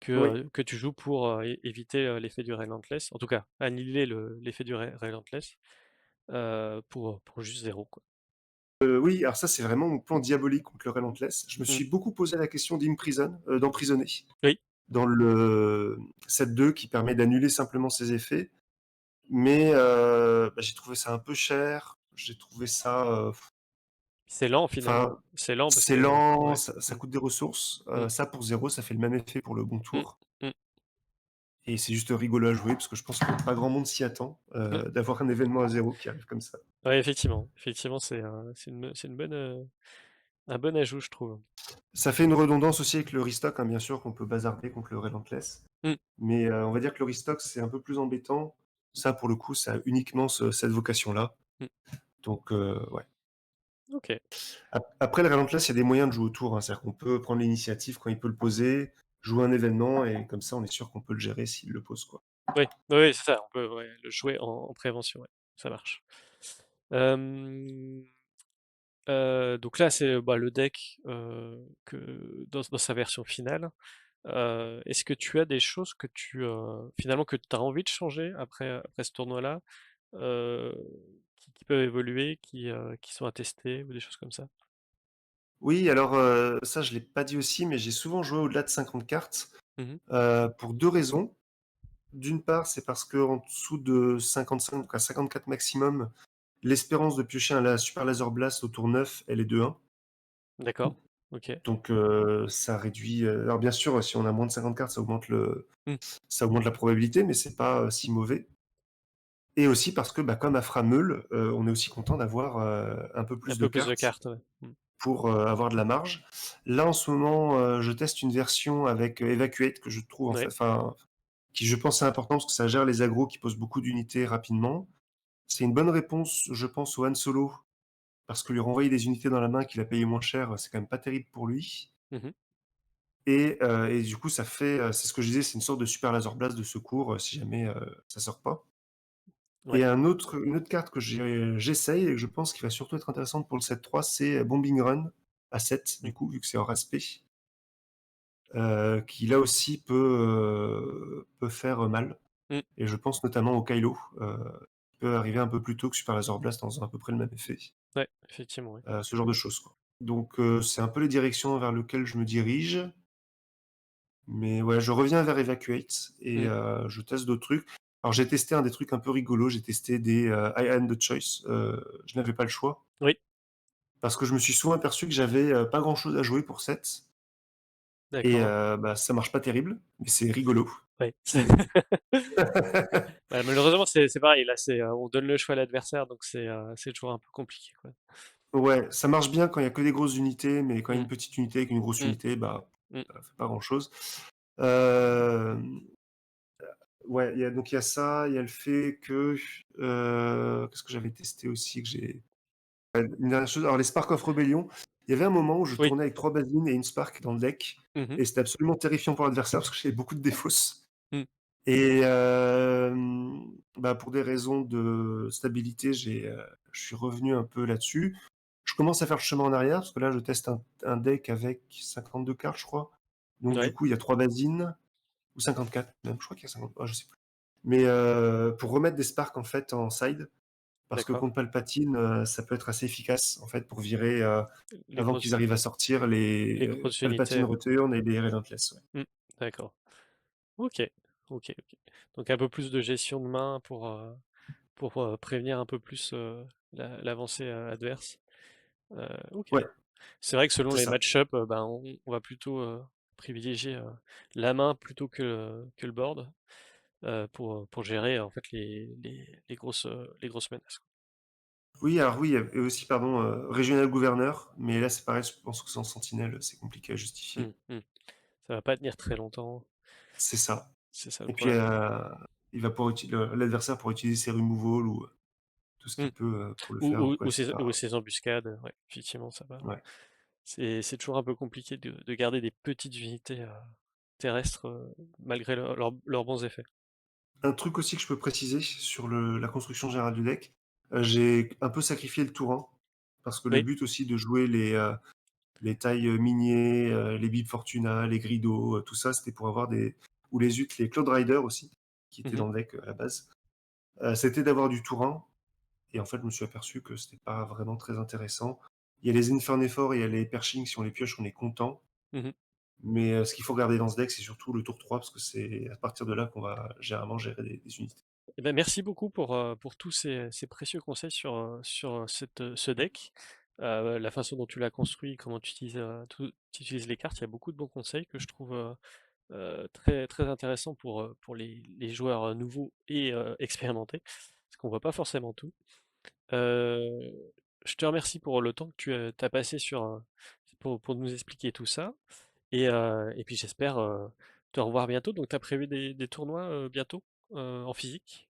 Oui. que tu joues pour, éviter, l'effet du Relentless. En tout cas, annihiler l'effet du Relentless, pour juste 0 quoi. Oui, alors ça, c'est vraiment mon plan diabolique contre le Relentless. Je me Mmh. suis beaucoup posé la question d'emprisonner Oui, dans le set 2 qui permet d'annuler simplement ses effets. Mais bah, j'ai trouvé ça un peu cher. J'ai trouvé ça, c'est lent enfin, finalement. C'est lent parce c'est que lent, ouais. ça Mmh. coûte des ressources. Mmh. Ça, pour 0, ça fait le même effet pour le bon Mmh. tour. Mmh. Et c'est juste rigolo à jouer parce que je pense que pas grand monde s'y attend, Ouais, d'avoir un événement à 0 qui arrive comme ça. ouais, effectivement, c'est une bonne, un bon ajout, je trouve. Ça fait une redondance aussi avec le restock, hein, bien sûr, qu'on peut bazarder contre le Relentless. Mmh. Mais on va dire que le restock, c'est un peu plus embêtant. Ça, pour le coup, ça a uniquement cette vocation-là. Mmh. Donc, ouais. OK. Après, le Relentless, il y a des moyens de jouer autour, hein. C'est-à-dire qu'on peut prendre l'initiative quand il peut le poser, jouer un événement, et comme ça, on est sûr qu'on peut le gérer s'il le pose, quoi. Oui, oui, oui, c'est ça, on peut, ouais, le jouer en prévention, ouais, ça marche. Hem, donc là, c'est, bah, le deck, que dans sa version finale. Est-ce que tu as des choses que finalement, que tu as envie de changer après ce tournoi-là, heu, qui peuvent évoluer, qui sont à tester ou des choses comme ça? Oui, alors, ça, je l'ai pas dit aussi, mais j'ai souvent joué au-delà de 50 cartes, Mmh. pour 2 raisons. D'une part, c'est parce qu'en dessous de 55, donc à 54 maximum, l'espérance de piocher un super laser blast au tour 9, elle est de 1. D'accord. OK. Donc ça réduit, alors bien sûr, si on a moins de 50 cartes, Mmh. ça augmente la probabilité, mais c'est pas, si mauvais. Et aussi parce que, bah, comme à Frameul, on est aussi content d'avoir, un peu Un plus de peu plus de cartes cartes, ouais. Mmh. pour, avoir de la marge. Là, en ce moment, je teste une version avec, Evacuate que je trouve, en fait, Ouais. enfin, qui je pense est important parce que ça gère les agros qui posent beaucoup d'unités rapidement. C'est une bonne réponse, je pense, au Han Solo, parce que lui renvoyer des unités dans la main qu'il a payé moins cher, c'est quand même pas terrible pour lui. Mmh. Et du coup, ça fait, c'est ce que je disais, c'est une sorte de super laser blast de secours, si jamais, ça sort pas. Et Ouais. une autre carte que j'essaye et que je pense qui va surtout être intéressante pour le set 3, c'est Bombing Run à 7 du Mmh. coup, vu que c'est hors aspect, qui là aussi peut faire, mal. Mmh. Et je pense notamment au Kylo, qui peut arriver un peu plus tôt que Super Laser Blast en faisant à peu près le même effet. Ouais, effectivement, ouais. Ce genre de choses, quoi. Donc c'est un peu les directions vers lesquelles je me dirige. Mais ouais, je reviens vers Evacuate et Mmh. je teste d'autres trucs. Alors j'ai testé un des trucs un peu rigolos, j'ai testé des, I am the choice, je n'avais pas le choix. Oui, Parce que je me suis souvent aperçu que j'avais, pas grand chose à jouer pour 7. Et d'accord. bah, ça marche pas terrible, mais c'est rigolo. Ouais. Bah, malheureusement, c'est pareil, là, on donne le choix à l'adversaire, donc c'est toujours un peu compliqué, quoi. Ouais, ça marche bien quand il y a que des grosses unités, mais quand il y a Mmh. une petite unité avec une grosse Mmh. unité, bah, Mmh. ça fait pas grand chose. Hem, ouais, il y a ça, il y a le fait que, qu'est-ce que j'avais testé aussi que j'ai une dernière chose, alors les Spark of Rebellion, il y avait un moment où je Oui. tournais avec 3 basines et une Spark dans le deck Mmh. et c'était absolument terrifiant pour l'adversaire parce que j'avais beaucoup de défausses. Mmh. Et bah, pour des raisons de stabilité, je suis revenu un peu là-dessus. Je commence à faire le chemin en arrière parce que là, je teste un deck avec 52 cartes, je crois. Donc du Ouais. coup, il y a 3 basines ou 54 même, je crois qu'il y a 50, je sais plus. Mais pour remettre des Sparks, en fait, en side, parce que D'accord. contre Palpatine, ça peut être assez efficace, en fait, pour virer, Les avant qu'ils grosses arrivent à sortir les les grosses unités, Palpatine ouais. Return et les Relentless, ouais. Mmh. D'accord. OK. OK, OK. Donc un peu plus de gestion de main pour, prévenir un peu plus, l'avancée, adverse. OK. Ouais, C'est vrai que selon c'est les ça. match-up, ben, on va plutôt, privilégier, la main plutôt que le board, pour gérer en fait les grosses menaces, quoi. Oui, alors oui, et aussi, pardon, régional gouverneur, mais là, c'est pareil, je pense que sans sentinelle, c'est compliqué à justifier. Mmh, mmh. Ça va pas tenir très longtemps, C'est ça. c'est ça le Et puis, problème. il va pouvoir l'adversaire pourra utiliser ses removal ou tout ce qu'il Mmh. peut, pour le faire, donc ouais, c'est Ou pas ces embuscades, ouais, effectivement ça va. ouais. C'est toujours un peu compliqué de garder des petites unités, terrestres, malgré leurs bons effets. Un truc aussi que je peux préciser sur la construction générale du deck, j'ai un peu sacrifié le Tourin, parce que le Oui. but aussi de jouer les tailles, miniers, les Bib Fortuna, les Grido, tout ça, c'était pour avoir des ou les Utes, les Cloud Rider aussi, qui étaient Mmh. dans le deck, à la base. C'était d'avoir du Tourin et en fait, je me suis aperçu que c'était pas vraiment très intéressant. Il y a les Infernafor et il y a les Pershing, si on les pioche, on est content, Mmh. mais ce qu'il faut regarder dans ce deck, c'est surtout le tour 3 parce que c'est à partir de là qu'on va généralement gérer des unités. Eh ben, merci beaucoup pour tous ces précieux conseils ce deck. La façon dont tu l'as construit, comment tu utilises les cartes, il y a beaucoup de bons conseils que je trouve, très très intéressants pour les joueurs, nouveaux et expérimentés, parce qu'on voit pas forcément tout. Heu, je te remercie pour le temps que tu as passé pour nous expliquer tout ça et puis j'espère, te revoir bientôt. Donc tu as prévu des tournois, bientôt, en physique?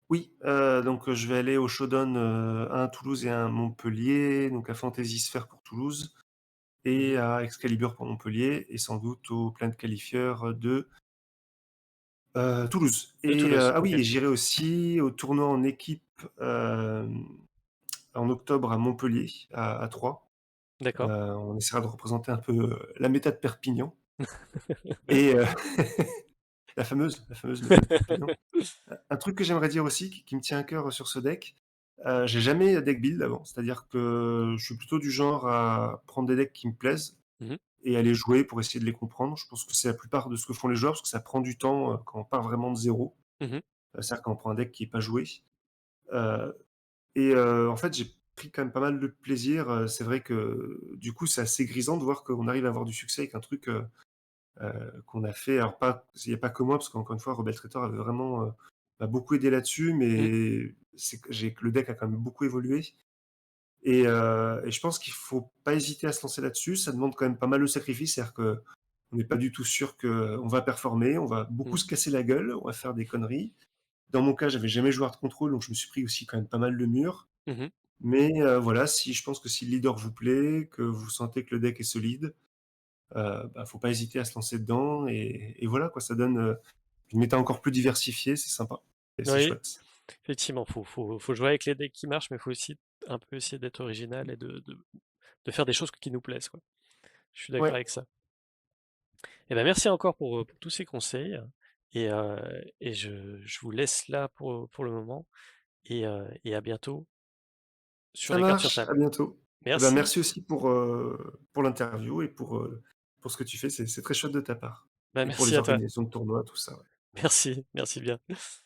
Oui, donc je vais aller au Showdown, un à Toulouse et un à Montpellier, donc à Fantasy Sphere pour Toulouse et Mmh. à Excalibur pour Montpellier et sans doute au plein de qualifieurs de, Toulouse De et Toulouse, ah oui OK. et j'irai aussi au tournoi en équipe, en octobre à Montpellier, à 3. D'accord. On essaiera de représenter un peu, la méta de Perpignan et la fameuse méta de Perpignan. Un truc que j'aimerais dire aussi, qui me tient à cœur sur ce deck, j'ai jamais deck build avant. C'est-à-dire que je suis plutôt du genre à prendre des decks qui me plaisent Mmh mh. et à les jouer pour essayer de les comprendre. Je pense que c'est la plupart de ce que font les joueurs, parce que ça prend du temps, quand on part vraiment de zéro. Mmh. C'est-à-dire quand on prend un deck qui est pas joué. Heu en fait, j'ai pris quand même pas mal de plaisir, c'est vrai que, du coup, c'est assez grisant de voir qu'on arrive à avoir du succès avec un truc, qu'on a fait, alors pas il y a pas que moi, parce qu'encore une fois, Rebel Traitor avait vraiment, m'a beaucoup aidé là-dessus, Mmh. mais c'est que le deck a quand même beaucoup évolué et je pense qu'il faut pas hésiter à se lancer là-dessus. Ça demande quand même pas mal de sacrifices, c'est-à-dire qu'on n'est pas du tout sûr qu'on va performer, on va beaucoup Mmh. se casser la gueule, on va faire des conneries. Dans mon cas, j'avais jamais joué Hard Control, donc je me suis pris aussi quand même pas mal de murs, Mmh. mais voilà, si je pense que si le leader vous plaît, que vous sentez que le deck est solide, bah, faut pas hésiter à se lancer dedans et voilà quoi, ça donne, une méta encore plus diversifiée, c'est sympa et c'est Oui, chouette. effectivement, faut jouer avec les decks qui marchent, mais faut aussi un peu essayer d'être original et de faire des choses qui nous plaisent, quoi. Je suis d'accord Ouais, avec ça. Et ben, merci encore pour tous ces conseils et je vous laisse là pour le moment et à bientôt sur ça les cartes sur marche, table. à bientôt. Et ben, Merci. merci aussi pour l'interview et pour ce que tu fais, c'est très chouette de ta part Bah, et pour merci les à toi. organisations de tournois, tout ça, ouais. Merci, merci bien.